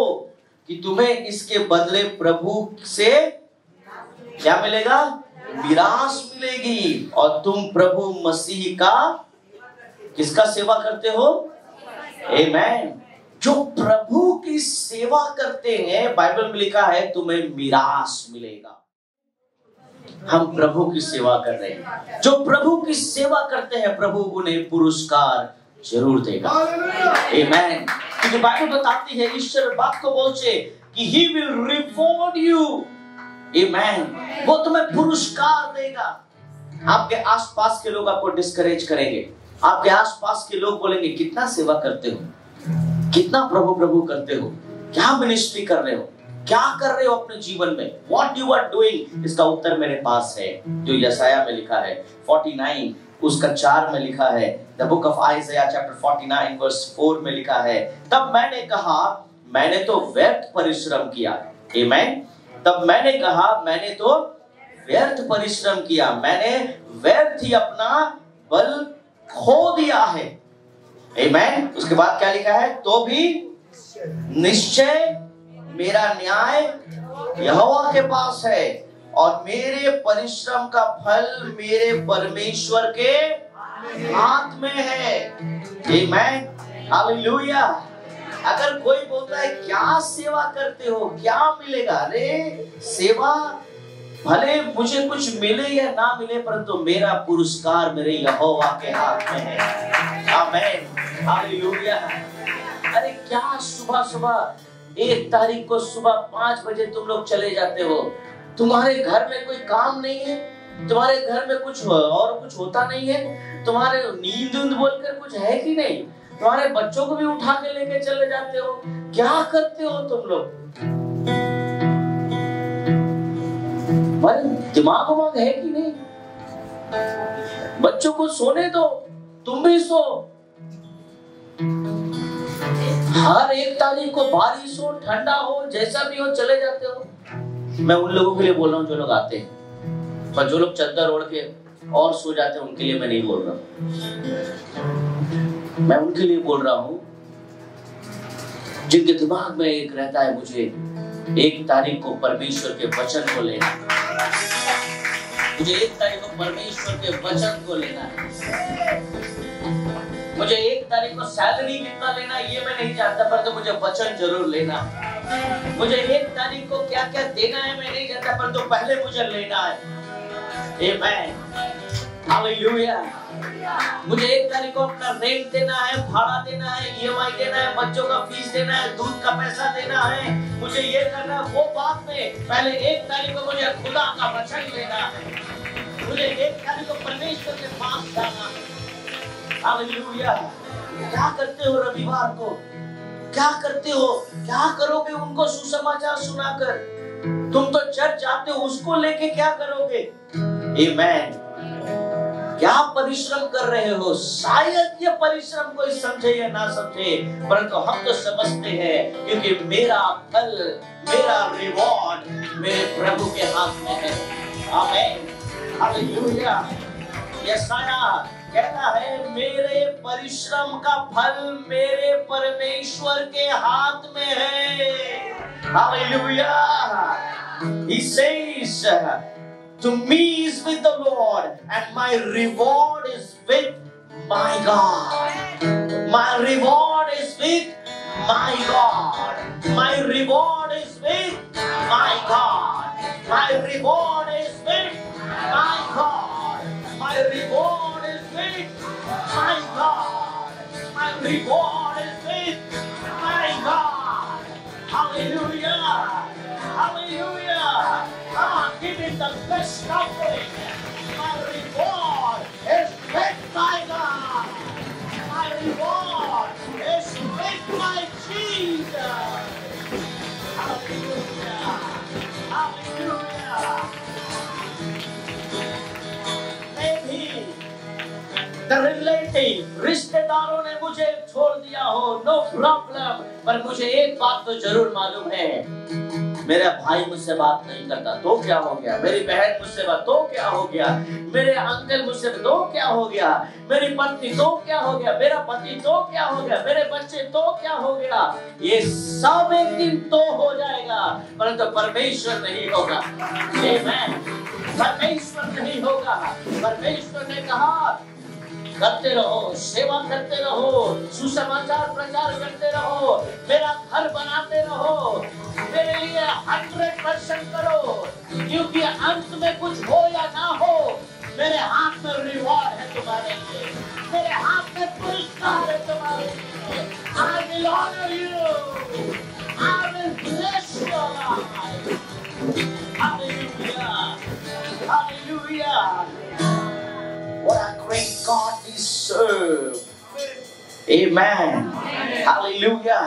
कि तुम्हें इसके बदले प्रभु से क्या मिलेगा? मिरास मिलेगी। और तुम प्रभु मसीह का किसका सेवा करते हो? आमेन। जो प्रभु की सेवा करते हैं, बाइबल में लिखा है तुम्हें मिरास मिलेगा। हम प्रभु की सेवा कर रहे हैं। जो प्रभु की सेवा करते हैं, प्रभु उन्हें पुरस्कार जरूर देगा। आमेन। क्योंकि बाइबल बताती है, ईश्वर बाप को बोलचे कि he will reward you। आमेन। वो तुम्हें पुरस्कार देगा। आपके आसपास के लोग आपको डिस्करेज करेंगे, आपके आसपास के लोग बोलेंगे कितना सेवा करते हो, कितना प्रभु प्रभु करते हो, क्या मिनिस्ट्री कर रहे हो, क्या कर रहे हो अपने जीवन में, व्हाट यू आर डूइंग। इसका उत्तर मेरे पास है, जो यशाया में लिखा है 49 उसका 4 में लिखा है। The book of Isaiah chapter 49 verse 4 में लिखा है, तब मैंने कहा मैंने तो व्यर्थ परिश्रम किया। आमेन। तब मैंने कहा मैंने तो व्यर्थ परिश्रम किया, मैंने व्यर्थ ही अपना बल खो दिया है। आमेन। उसके बाद क्या लिखा है? तो भी निश्चय मेरा न्याय यहोवा के पास है और मेरे परिश्रम का फल मेरे परमेश्वर के हाथ में है। आमेन, हालेलुया। अगर कोई बोलता है क्या सेवा करते हो, क्या मिलेगा? अरे सेवा भले मुझे कुछ मिले या ना मिले, परंतु मेरा पुरस्कार मेरे यहोवा के हाथ में है। आमेन, हालेलुया। अरे क्या सुबह सुबह 1 तारीख को सुबह 5 बजे तुम लोग चले जाते हो, तुम्हारे घर में कोई काम नहीं है, तुम्हारे घर में कुछ होता नहीं है, तुम्हारे नींद बोलकर कुछ है कि नहीं, तुम्हारे बच्चों को भी उठा के लेके चले जाते हो, क्या करते हो तुम लोग? हमारे दिमाग है कि नहीं? बच्चों को सोने दो, तुम भी सो। हर 1 तारीख को बारिश हो, ठंडा हो, जैसा भी हो, चले जाते हो। मैं उन लोगों के लिए बोल रहा हूँ जो लोग आते हैं, पर जो लोग चद्दर ओढ़ के और सो जाते हैं उनके लिए मैं नहीं बोल रहा हूँ। मैं उनके लिए बोल रहा हूँ जिनके दिमाग में एक रहता है, मुझे 1 तारीख को परमेश्वर के वचन को लेना, मुझे 1 तारीख को परमेश्वर के वचन को लेना है, मुझे 1 तारीख को सैलरी कितना लेना ये मैं नहीं जानता, पर तो मुझे वचन जरूर लेना है। मुझे 1 तारीख को क्या क्या देना है मैं नहीं जानता, पर तो पहले मुझे लेना है। आमेन, हालेलुया। मुझे 1 तारीख को अपना रेंट देना है, भाड़ा देना है, EMI देना है, बच्चों का फीस देना है, दूध का पैसा देना है, मुझे ये करना है, वो बात में पहले 1 तारीख को मुझे खुदा का वचन लेना है, मुझे 1 तारीख को परमेश्वर के पास जाना है। हालेलुया। क्या करते हो रविवार को? क्या करते हो? क्या करोगे उनको सुसमाचार सुनाकर? तुम तो चर्च जाते हो, उसको लेके क्या करोगे? आमेन। क्या परिश्रम कर रहे हो? शायद ये परिश्रम कोई समझे या ना समझे, परंतु हम तो समझते हैं, क्योंकि मेरा फल, मेरा रिवॉर्ड मेरे प्रभु के हाथ में है। आमीन। हालेलुया। यशाया कहता है, मेरे परिश्रम का फल मेरे परमेश्वर के हाथ में है। Hallelujah. He says, to me is with the Lord, and my reward is with my God. My reward is with my God. My reward is with my God. My reward is with my God. My reward is with my God. My reward is with my God. Hallelujah. Hallelujah. Come on, give it the best offering. My reward is with my God. My reward is with my Jesus. Hallelujah. Hallelujah. Maybe the relative, रिश्तेदारों ने मुझे छोड़ दिया हो, no problem, पर मुझे एक बात तो जरूर मालूम है, मेरा भाई मुझसे बात नहीं करता तो क्या हो गया, मेरी बहन मुझसे बात तो क्या हो गया, मेरे अंकल मुझसे तो क्या हो गया, मेरी पत्नी तो क्या हो गया, मेरा पति तो क्या हो गया, मेरे बच्चे तो क्या हो गया, ये सब एक दिन तो हो जाएगा, परंतु परमेश्वर नहीं होगा। आमीन। परमेश्वर नहीं होगा। परमेश्वर ने कहा, करते रहो, सेवा करते रहो, सुसमाचार प्रचार करते रहो, मेरा घर बनाते रहो, मेरे लिए 100% करो, क्योंकि अंत में कुछ हो या ना हो, मेरे हाथ में रिवॉर्ड है तुम्हारे लिए, मेरे हाथ में पुरस्कार है तुम्हारे लिए। I will honor you. I will bless your life. Hallelujah. Hallelujah. What a great God we serve. Amen. Hallelujah.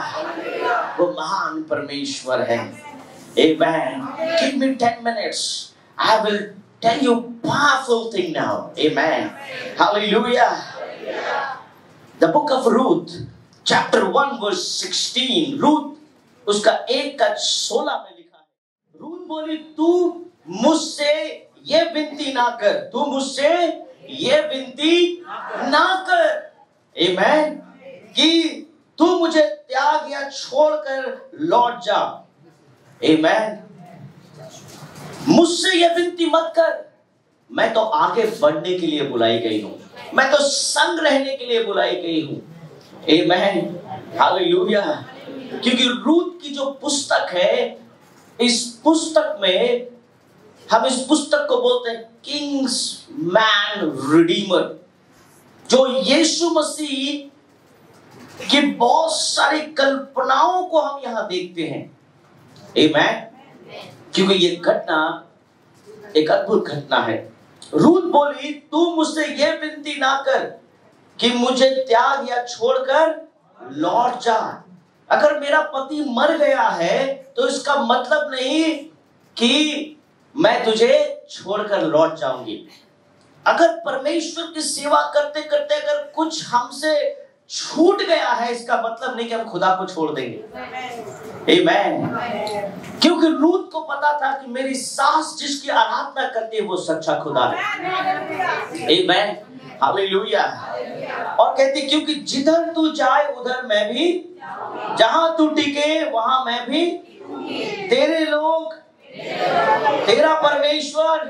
वो महान परमेश्वर है। Amen. Give me 10 minutes. I will tell you powerful thing now. Amen. Hallelujah. The book of Ruth, chapter 1 verse 16. Ruth उसका 1:16 में लिखा है। Ruth बोली, तू मुझसे ये विनती ना कर, तू मुझसे ये विनती ना कर, आमीन, कि तू मुझे त्याग या छोड़कर लौट जा। आमीन। मुझसे ये विनती मत कर, मैं तो आगे बढ़ने के लिए बुलाई गई हूं, मैं तो संग रहने के लिए बुलाई गई हूं। आमीन। हालेलुया। क्योंकि रूथ की जो पुस्तक है, इस पुस्तक में हम इस पुस्तक को बोलते हैं किंग्स मैन रिडीमर, जो यीशु मसीह की बहुत सारी कल्पनाओं को हम यहां देखते हैं। आमीन। क्योंकि ये घटना एक अद्भुत घटना है। रूथ बोली, तू मुझसे ये विनती ना कर कि मुझे त्याग या छोड़कर लौट जा। अगर मेरा पति मर गया है तो इसका मतलब नहीं कि मैं तुझे छोड़कर लौट जाऊंगी। अगर परमेश्वर की सेवा करते करते अगर कुछ हमसे छूट गया है, इसका मतलब नहीं कि हम खुदा को छोड़ देंगे। आमीन। क्योंकि रूथ को पता था कि मेरी सास जिसकी आराधना करती है वो सच्चा खुदा है। आमीन। हालेलुया। और कहती, क्योंकि जिधर तू जाए उधर मैं भी, जहां तू टिके वहां मैं भी, तेरे लोग, तेरा परमेश्वर,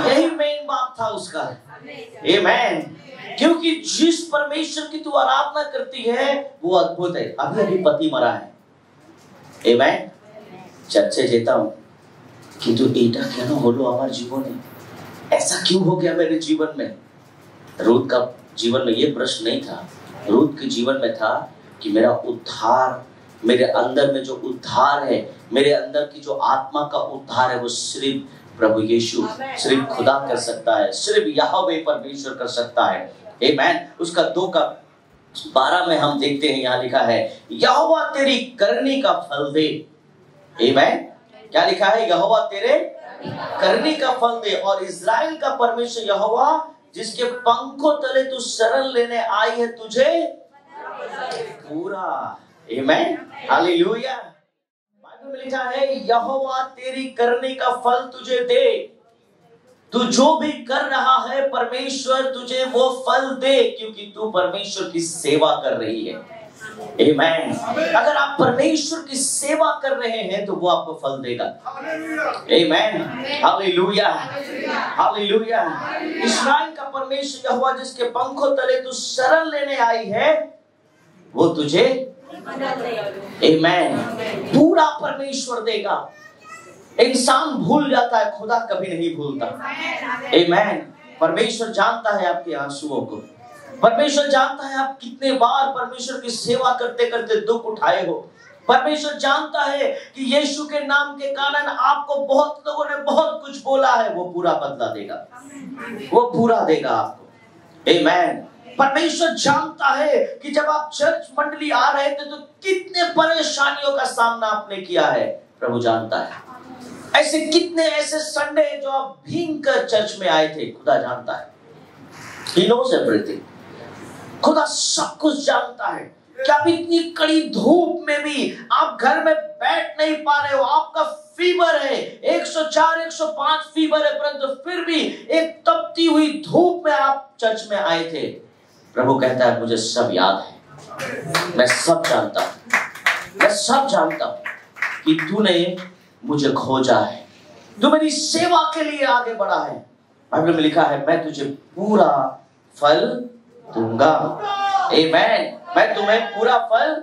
यही मेन बात था उसका। आमीन। क्योंकि जिस परमेश्वर की तू आराधना करती है वो अद्भुत है। अभी अभी पति मरा है। आमीन। चर्चे जेता हूं কিন্তু এটা কেন হলো আমার জীবনে, ऐसा क्यों हो गया मेरे जीवन में। रूथ का जीवन में ये प्रश्न नहीं था, रूथ के जीवन में था कि मेरा उद्धार मेरे अंदर में जो उद्धार है, मेरे अंदर की जो आत्मा का उद्धार है, वो सिर्फ प्रभु यीशु, सिर्फ खुदा कर सकता है, सिर्फ यहोवा परमेश्वर कर सकता है। आमीन। उसका 2:12 में हम देखते हैं, यहाँ लिखा है यहोवा तेरी करनी का फल दे। आमीन। क्या लिखा है? यहोवा तेरे करनी का फल दे, और इस्राएल का परमेश्वर यहोवा जिसके पंखों तले तू शरण लेने आई है, तुझे पूरा। आमीन। हालेलुया। बाइबल में लिखा है यहोवा तेरी करनी का फल तुझे दे। तू जो भी कर रहा है परमेश्वर तुझे वो फल दे, क्योंकि तू परमेश्वर की सेवा कर रही है। आमीन। अगर आप परमेश्वर की सेवा कर रहे हैं तो वो आपको फल देगा। आमीन। हालेलुया। हालेलुया। इस्राएल का परमेश्वर यहोवा जिसके पंखों तले तू शरण लेने आई है, वो तुझे आमीन पूरा परमेश्वर देगा। इंसान भूल जाता है, खुदा कभी नहीं भूलता। आमीन। परमेश्वर जानता है आपके आंसुओं को। परमेश्वर जानता है आप कितने बार परमेश्वर की सेवा करते करते दुख उठाए हो। परमेश्वर जानता है कि यीशु के नाम के कारण आपको बहुत लोगों ने बहुत कुछ बोला है, वो पूरा बदला देगा, वो पूरा देगा आपको। आमीन। परमेश्वर जानता है कि जब आप चर्च मंडली आ रहे थे तो कितने परेशानियों का सामना आपने किया है, प्रभु जानता है। ऐसे कितने ऐसे संडे जो आप भींग कर चर्च में आए थे, खुदा जानता है। He knows everything। खुदा सब कुछ जानता है कि आप इतनी कड़ी धूप में भी आप घर में बैठ नहीं पा रहे हो, आपका फीवर है 104 105 फीवर है, परंतु फिर भी एक तपती हुई धूप में आप चर्च में आए थे। प्रभु कहता है मुझे सब याद है, मैं सब जानता हूं, मैं सब जानता हूं कि तूने मुझे खोजा है, तू मेरी सेवा के लिए आगे बढ़ा है। बाइबल में लिखा है मैं तुझे पूरा फल दूंगा। आमीन। मैं तुम्हें पूरा फल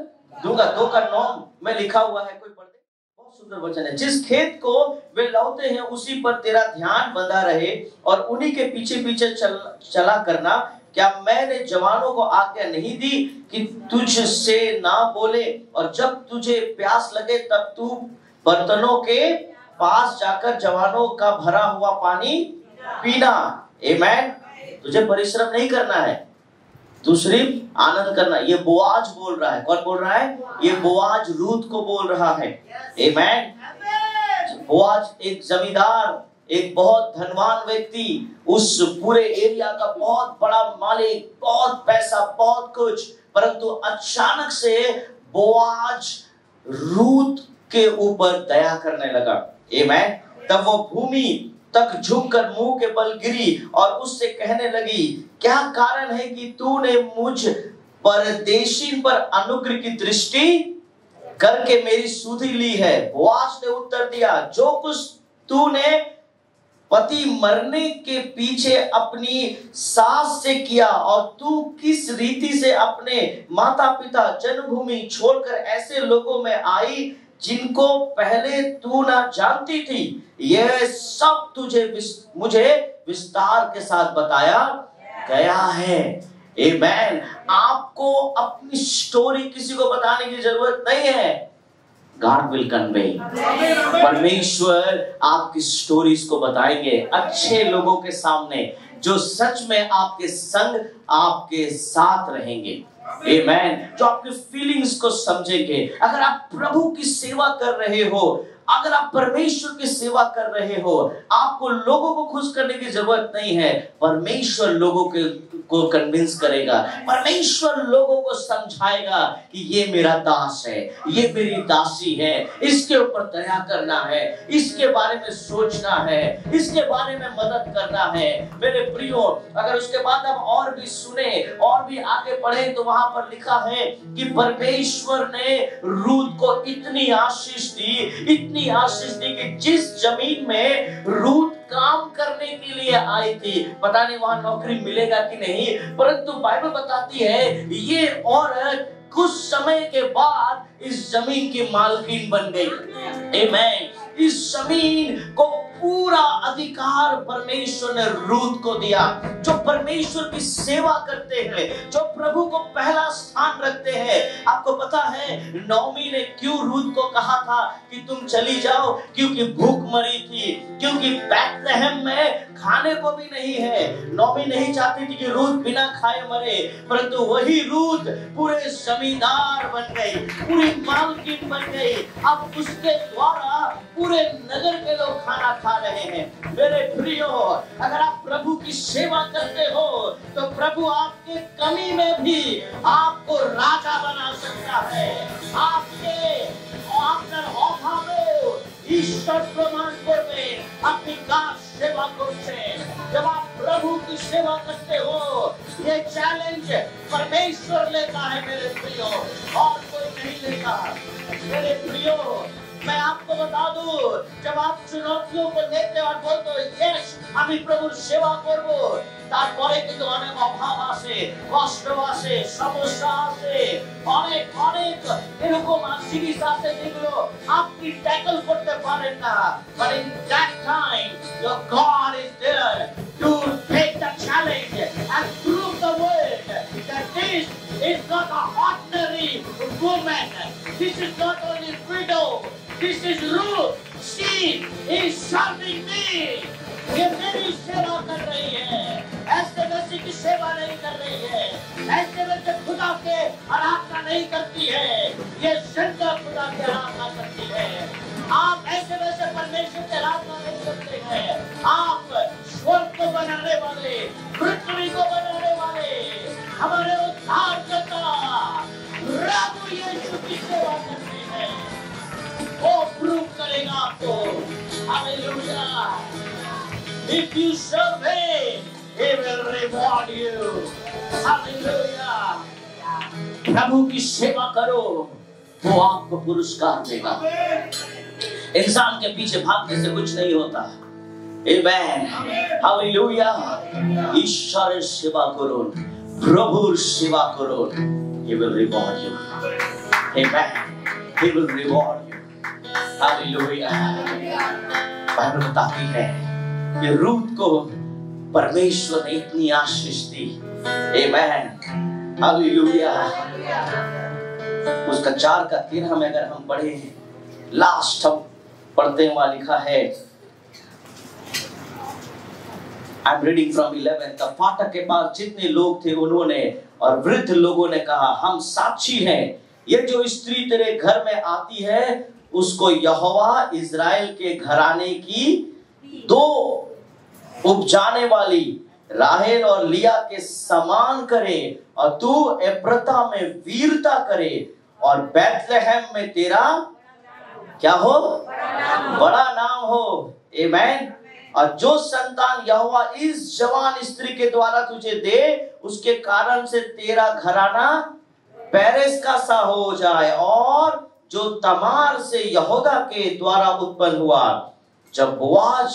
दूंगा। 2:9 में लिखा हुआ है, कोई पढ़ दे। बहुत सुंदर वचन है। जिस खेत को वे लौते हैं उसी पर तेरा ध्यान बंधा रहे और उन्हीं के पीछे पीछे चला करना। क्या मैंने जवानों को आज्ञा नहीं दी कि तुझसे ना बोले, और जब तुझे प्यास लगे तब तू बर्तनों के पास जाकर जवानों का भरा हुआ पानी पीना। आमीन। तुझे परिश्रम नहीं करना है, तू सिर्फ आनंद करना। ये बोआज बोल रहा है। कौन बोल रहा है? ये बोआज रूत को बोल रहा है। आमीन। बोआज एक जमींदार, एक बहुत धनवान व्यक्ति, उस पूरे एरिया का बहुत बड़ा मालिक, बहुत पैसा, बहुत कुछ, परंतु अचानक से बोआज रूत के ऊपर दया करने लगा। आमीन। तब वो भूमि तक झुककर मुंह के बल गिरी और उससे कहने लगी, क्या कारण है कि तूने मुझ परदेशी पर अनुग्रह की दृष्टि करके मेरी सुधि ली है? बोआज ने उत्तर दिया, जो कुछ तूने पति मरने के पीछे अपनी सास से किया, और तू किस रीति से अपने माता पिता जन्मभूमि छोड़कर ऐसे लोगों में आई जिनको पहले तू ना जानती थी, यह सब मुझे विस्तार के साथ बताया गया है। आमीन। आपको अपनी स्टोरी किसी को बताने की जरूरत नहीं है। God will convey। परमेश्वर आपकी स्टोरीज को बताएंगे अच्छे लोगों के सामने, जो सच में आपके संग, आपके साथ रहेंगे। आमीन। जो आपके फीलिंग्स को समझेंगे। अगर आप प्रभु की सेवा कर रहे हो, अगर आप परमेश्वर की सेवा कर रहे हो, आपको लोगों को खुश करने की जरूरत नहीं है। परमेश्वर लोगों को कन्विंस करेगा, परमेश्वर लोगों को समझाएगा कि ये मेरा दास है, ये मेरी दासी है, इसके ऊपर दया करना है, इसके बारे में सोचना है, इसके बारे में मदद करना है। मेरे प्रियो, अगर उसके बाद हम और भी सुने और भी आगे पढ़े तो वहां पर लिखा है कि परमेश्वर ने रूत को इतनी आशीष दी कि जिस जमीन में रूत काम करने के लिए आई थी, पता नहीं वहां नौकरी मिलेगा कि नहीं, परंतु बाइबल बताती है ये औरत कुछ समय के बाद इस जमीन की मालकिन बन गई। आमीन। इस जमीन को पूरा अधिकार परमेश्वर ने रूत को दिया। जो परमेश्वर की सेवा करते हैं, जो प्रभु को पहला स्थान रखते हैं। आपको पता है नौमी ने क्यों रूत को कहा था कि तुम चली जाओ? क्योंकि भूख मरी थी, क्योंकि बैतलहम में खाने को भी नहीं है। नौमी नहीं चाहती थी कि रूत बिना खाए मरे, परंतु वही रूत पूरे जमींदार बन गई, पूरी मालकिन बन गई। अब उसके द्वारा पूरे नगर के लोग खाना खा रहे हैं। मेरे प्रियो, अगर आप प्रभु की सेवा करते हो तो प्रभु आपके कमी में भी आपको राजा बना सकता है। आपके আপনার অভাবেও ঈশ্বর প্রমাণ করবে আপনি কার सेवा করছেন। जब आप प्रभु की सेवा करते हो, ये चैलेंज परमेश्वर लेता है मेरे प्रियो, और कोई नहीं लेता। मेरे प्रियो, मैं आपको बता दूं, जब आप चुनौतियों को लेते और बोलते हो यस আমি প্রভুর সেবা করব, তারপরে কিন্তু অনেক অভাব আসে, কষ্ট আসে, সমস্যা আসে, অনেক অনেক এরকম জিনিস আছে যেগুলো আপনি ট্যাকল করতে পারেন না। But in that time your God is there to take the challenge and prove the world that this is not an ordinary woman, this is not only widow, this is Ruth, she is serving me। ये मेरी सेवा कर रही है, ऐसे वैसे की सेवा नहीं कर रही है, ऐसे वैसे खुदा के आराधना नहीं करती है, ये जिंदा खुदा की आराधना करती है। आप ऐसे वैसे परमेश्वर की आराधना नहीं करते हैं, आप स्वर्ग को बनाने वाले, पृथ्वी को बनाने वाले, हमारे उद्धारकर्ता प्रभु यीशु की सेवा करते हैं। वो प्रूव करेगा आपको। Hallelujah. If you serve Him, He will reward you. Hallelujah. प्रभु की सेवा करो, वो आपको पुरस्कार देगा। इंसान के पीछे भागने से कुछ नहीं होता। Amen. Hallelujah. ईश्वर सेवा करो, प्रभु सेवा करो, He will reward you. Amen. He will reward you. Hallelujah. Bible बताती है कि रूत को परमेश्वर ने इतनी आशीष दी। Amen. Hallelujah. उसका 4:13 में अगर हम पढ़े, लास्ट हम पढ़ते हैं, वहां लिखा है, I'm reading from 11। the फाटक के पास जितने लोग थे उन्होंने और वृद्ध लोगों ने कहा, हम साक्षी हैं, ये जो स्त्री तेरे घर में आती है उसको यहोवा इज़राइल के घराने की 2 उपजाने वाली राहेल और लिया के समान करे, और तू एफ्राता में वीरता करे, और बैतलहम में तेरा क्या हो? बड़ा नाम हो। आमीन। और जो संतान यहोवा इस जवान स्त्री के द्वारा तुझे दे, उसके कारण से तेरा घराना पेरेस का सा हो जाए, और जो तमार से यहूदा के द्वारा उत्पन्न हुआ। जब बोआज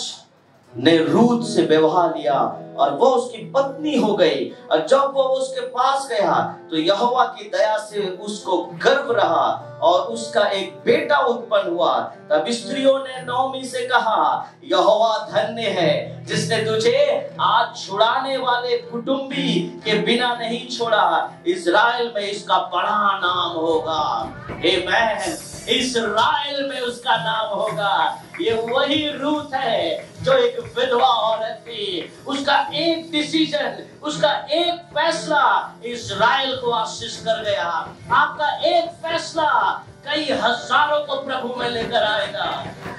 ने रूत से विवाह लिया और वो उसकी पत्नी हो गई, और जब वो उसके पास गया तो यहोवा की दया से उसको गर्भ रहा और उसका एक बेटा उत्पन्न हुआ। तब स्त्रियों ने नौमी से कहा, यहोवा धन्य है जिसने तुझे आज छुड़ाने वाले कुटुंबी के बिना नहीं छोड़ा, इज़राइल में इसका बड़ा नाम होगा। आमीन। इस्राएल में उसका नाम होगा। ये वही रूत है जो एक विधवा औरत थी, उसका एक डिसीजन, उसका एक फैसला इस्राएल को आशीष कर गया। आपका एक फैसला कई हजारों को प्रभु में लेकर आएगा,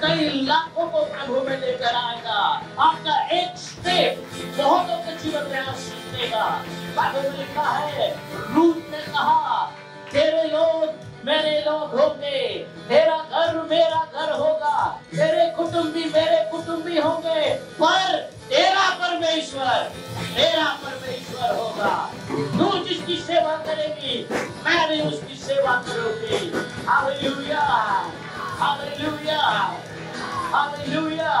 कई लाखों को प्रभु में लेकर आएगा। आपका एक स्टेप बहुतों के जीवन में आशीष देगा। बाइबल में लिखा है, रूत ने कहा, तेरे लोग मेरे लोग होंगे, तेरा घर मेरा घर होगा, तेरे कुटुंबी मेरे कुटुंबी होंगे, पर तेरा परमेश्वर होगा। तू जिसकी सेवा करेगी, मैं भी उसकी सेवा करूंगी। Hallelujah, hallelujah, hallelujah.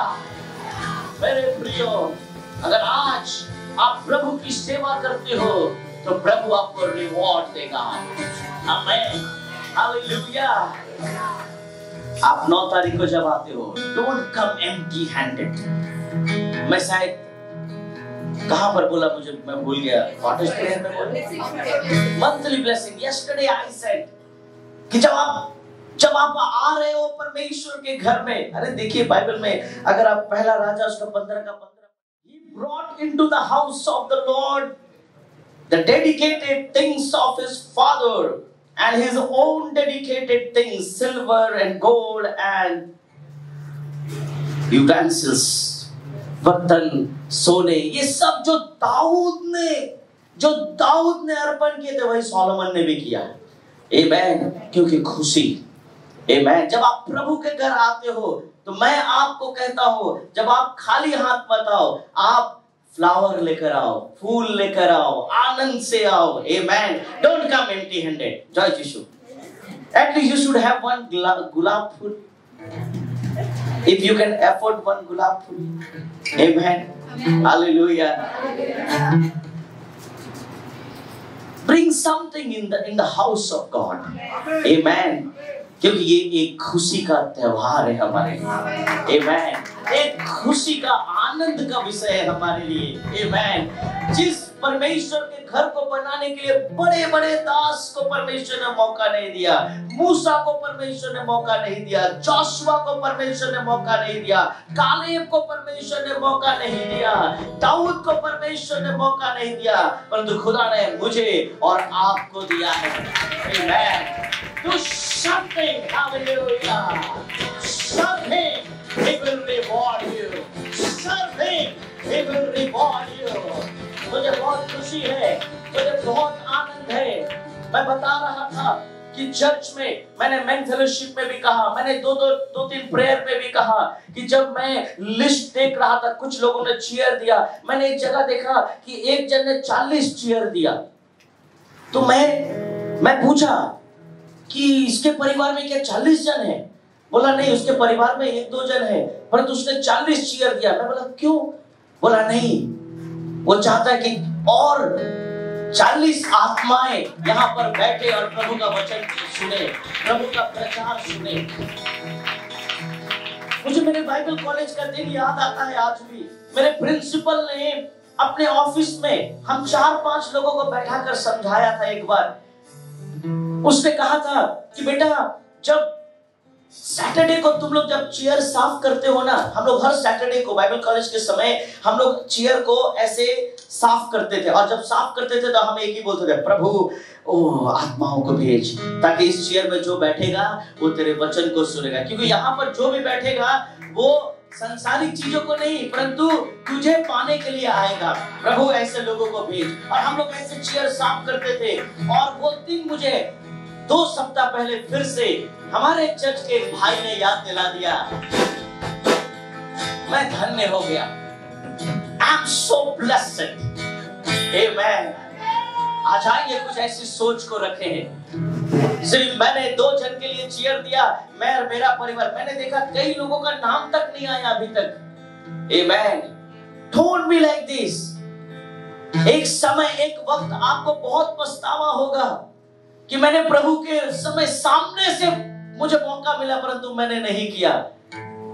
मेरे प्रियो, अगर आज आप प्रभु की सेवा करते हो तो प्रभु आपको रिवॉर्ड देगा। आमीन। हालेलुया। आप 9 तारीख को जब आते हो, डोंट कम एम्प्टी हैंडेड। मैं शायद कहां पर बोला, मुझे मैं भूल गया, व्हाट इज प्रेयर में बोला, monthly blessing. Yesterday I said कि जब आप आ रहे हो परमेश्वर के घर में, अरे देखिए बाइबल में अगर आप पहला राजा उसका 15 का 15, he brought into the house of the Lord the dedicated things of his father and his own dedicated things, silver and gold and utensils, बर्तन, सोने, ये सब जो दाऊद ने अर्पण किए थे वही सोलोमन ने भी किया। आमेन। क्योंकि खुशी, आमेन। जब आप प्रभु के घर आते हो तो मैं आपको कहता हूं, जब आप खाली हाथ मत आओ, आप फ्लावर लेकर आओ, फूल लेकर आओ, आनंद से आओ। आमेन। Don't come empty handed. जय Yeshu. At least you should have one gulab food. If you can afford one gulab food. Amen. Hallelujah. Bring something in the house of God. Amen. क्योंकि ये एक खुशी का त्योहार है हमारे लिए। आमेन। एक खुशी का, आनंद का विषय है हमारे लिए। आमेन। जिस परमेश्वर के घर को बनाने के लिए बड़े बड़े दास को परमेश्वर ने मौका नहीं दिया, मूसा को परमेश्वर ने मौका नहीं दिया, जोशुआ को परमेश्वर ने मौका नहीं दिया, कालेब को परमेश्वर ने मौका नहीं दिया, दाऊद को परमेश्वर ने मौका नहीं दिया, परंतु खुदा ने मुझे और आपको दिया है। आमेन। Do something, hallelujah. Something, he will reward you. Something, he will reward you. मुझे बहुत खुशी है, मुझे बहुत आनंद है। मैं बता रहा था कि चर्च में, मैंने मेन फेलोशिप में भी कहा, मैंने दो तीन प्रेयर में भी कहा कि जब मैं लिस्ट देख रहा था, कुछ लोगों ने चीयर दिया। मैंने एक जगह देखा कि एक जन ने 40 चीयर दिया। तो मैं पूछा कि इसके परिवार में क्या 40 जन है? बोला नहीं, उसके परिवार में 1-2 जन है, परंतु उसने 40 चीयर दिया। मैं बोला क्यों? बोला नहीं, वो चाहता है कि और 40 आत्माएं यहाँ पर बैठे और प्रभु का वचन सुने, प्रभु का प्रचार सुने। मुझे मेरे बाइबल कॉलेज का दिन याद आता है आज भी। मेरे प्रिंसिपल ने अपने ऑफिस में हम 4-5 लोगों को बैठाकर समझाया था एक बार। उसने कहा था कि बेटा, जब सैटरडे को तुम लोग जब चेयर साफ करते हो ना, हम लोग हर सैटरडे को बाइबल कॉलेज के समय हम लोग चेयर को ऐसे साफ करते थे, और जब साफ करते थे तो हम एक ही बोलते थे, प्रभु आत्माओं को भेज, ताकि इस चेयर में जो बैठेगा वो तेरे वचन को सुनेगा। क्योंकि यहाँ पर जो भी बैठेगा वो संसारिक चीजों को नहीं, परंतु तुझे पाने के लिए आएगा। प्रभु ऐसे लोगों को भेज। और हम लोग ऐसे चेयर साफ करते थे। और वो दिन मुझे 2 सप्ताह पहले फिर से हमारे चर्च के एक भाई ने याद दिला दिया। मैं धन्य हो गया। I am so blessed. Amen. आज आइए कुछ ऐसी सोच को रखे हैं। सिर्फ मैंने 2 जन के लिए चीयर दिया, मैं और मेरा परिवार। मैंने देखा कई लोगों का नाम तक नहीं आया अभी तक। Amen. Don't be like this. एक समय, एक वक्त आपको बहुत पछतावा होगा कि मैंने प्रभु के समय सामने से मुझे मौका मिला परंतु मैंने नहीं किया।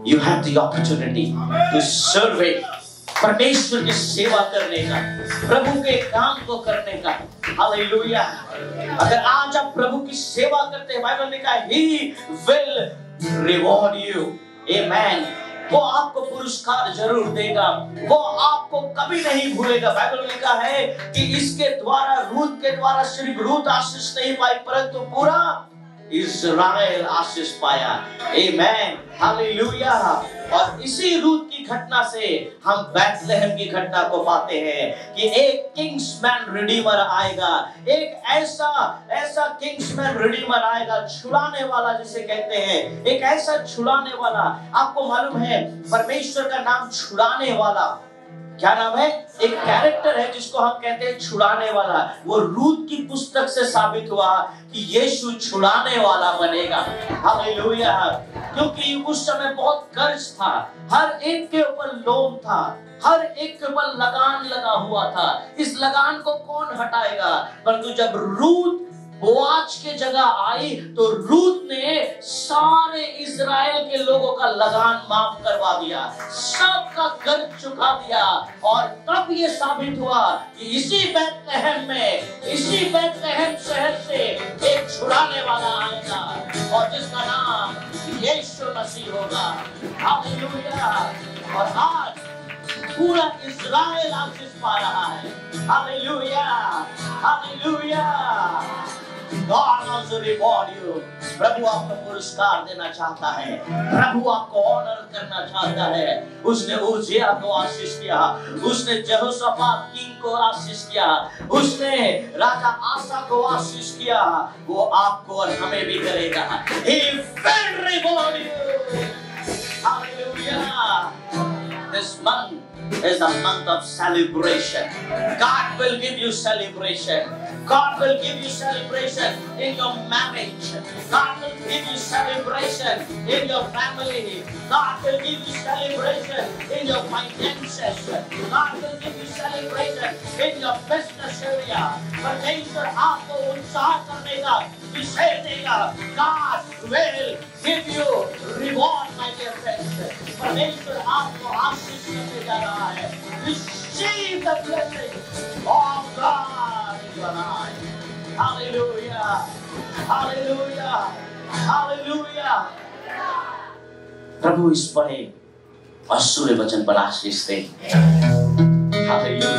You have the opportunity to serve it. परमेश्वर की सेवा करने का, प्रभु के काम को करने का। हालेलुया। अगर आज आप प्रभु की सेवा करते हैं, बाइबल लिखा है He will reward you. Amen. वो आपको पुरस्कार जरूर देगा, वो आपको कभी नहीं भूलेगा। बाइबल में लिखा है कि इसके द्वारा, रूत के द्वारा सिर्फ रूत आशीष नहीं पाई परंतु पूरा इस्राएल आशीष पाया। आमेन। हालेलुया। और इसी रूत की घटना से हम बैतलहम की घटना को पाते हैं कि एक किंग्समैन रिडीमर आएगा, एक ऐसा किंग्समैन रिडीमर आएगा, छुड़ाने वाला जिसे कहते हैं, एक ऐसा छुड़ाने वाला। आपको मालूम है परमेश्वर का नाम छुड़ाने वाला क्या नाम है? एक कैरेक्टर है जिसको हम कहते हैं छुड़ाने वाला। वो रूत की पुस्तक से साबित हुआ कि यीशु छुड़ाने वाला बनेगा। हालेलुया। क्योंकि उस समय बहुत कर्ज था, हर एक के ऊपर लोन था, हर एक के ऊपर लगान लगा हुआ था। इस लगान को कौन हटाएगा? परंतु जब रूत बोआज के जगह आई तो रूत ने सारे इजराइल के लोगों का लगान माफ करवा दिया, सबका कर्ज चुका दिया। और तब ये साबित हुआ कि इसी बैतलहम में, इसी बैतलहम शहर से एक छुड़ाने वाला आएगा और जिसका नाम यीशु मसीह होगा। हालेलुया। और आज पूरा इजराइल आशीष पा रहा है। Hallelujah, hallelujah. God wants to reward you. प्रभु आपको पुरस्कार देना चाहता है, प्रभु आपको ऑनर करना चाहता है। उसने उजिया को आशीष किया, उसने यहोशापात किंग को आशीष किया, उसने राजा आसा को आशीष किया, वो आपको और हमें भी करेगा। He will reward you. Hallelujah. This month is a month of celebration. God will give you celebration. God will give you celebration in your marriage. God will give you celebration in your family. God will give you celebration in your finances. God will give you celebration in your business area. परमेश्वर आपको उत्साह करने का, विषय देगा। God will give you reward, my dear friends. परमेश्वर आपको आशीष देने जा रहा है। Receive the blessing of God in your life. Hallelujah, hallelujah, hallelujah. प्रभु इस बड़े और सूर्य वचन पर आशीष दे। Hallelujah.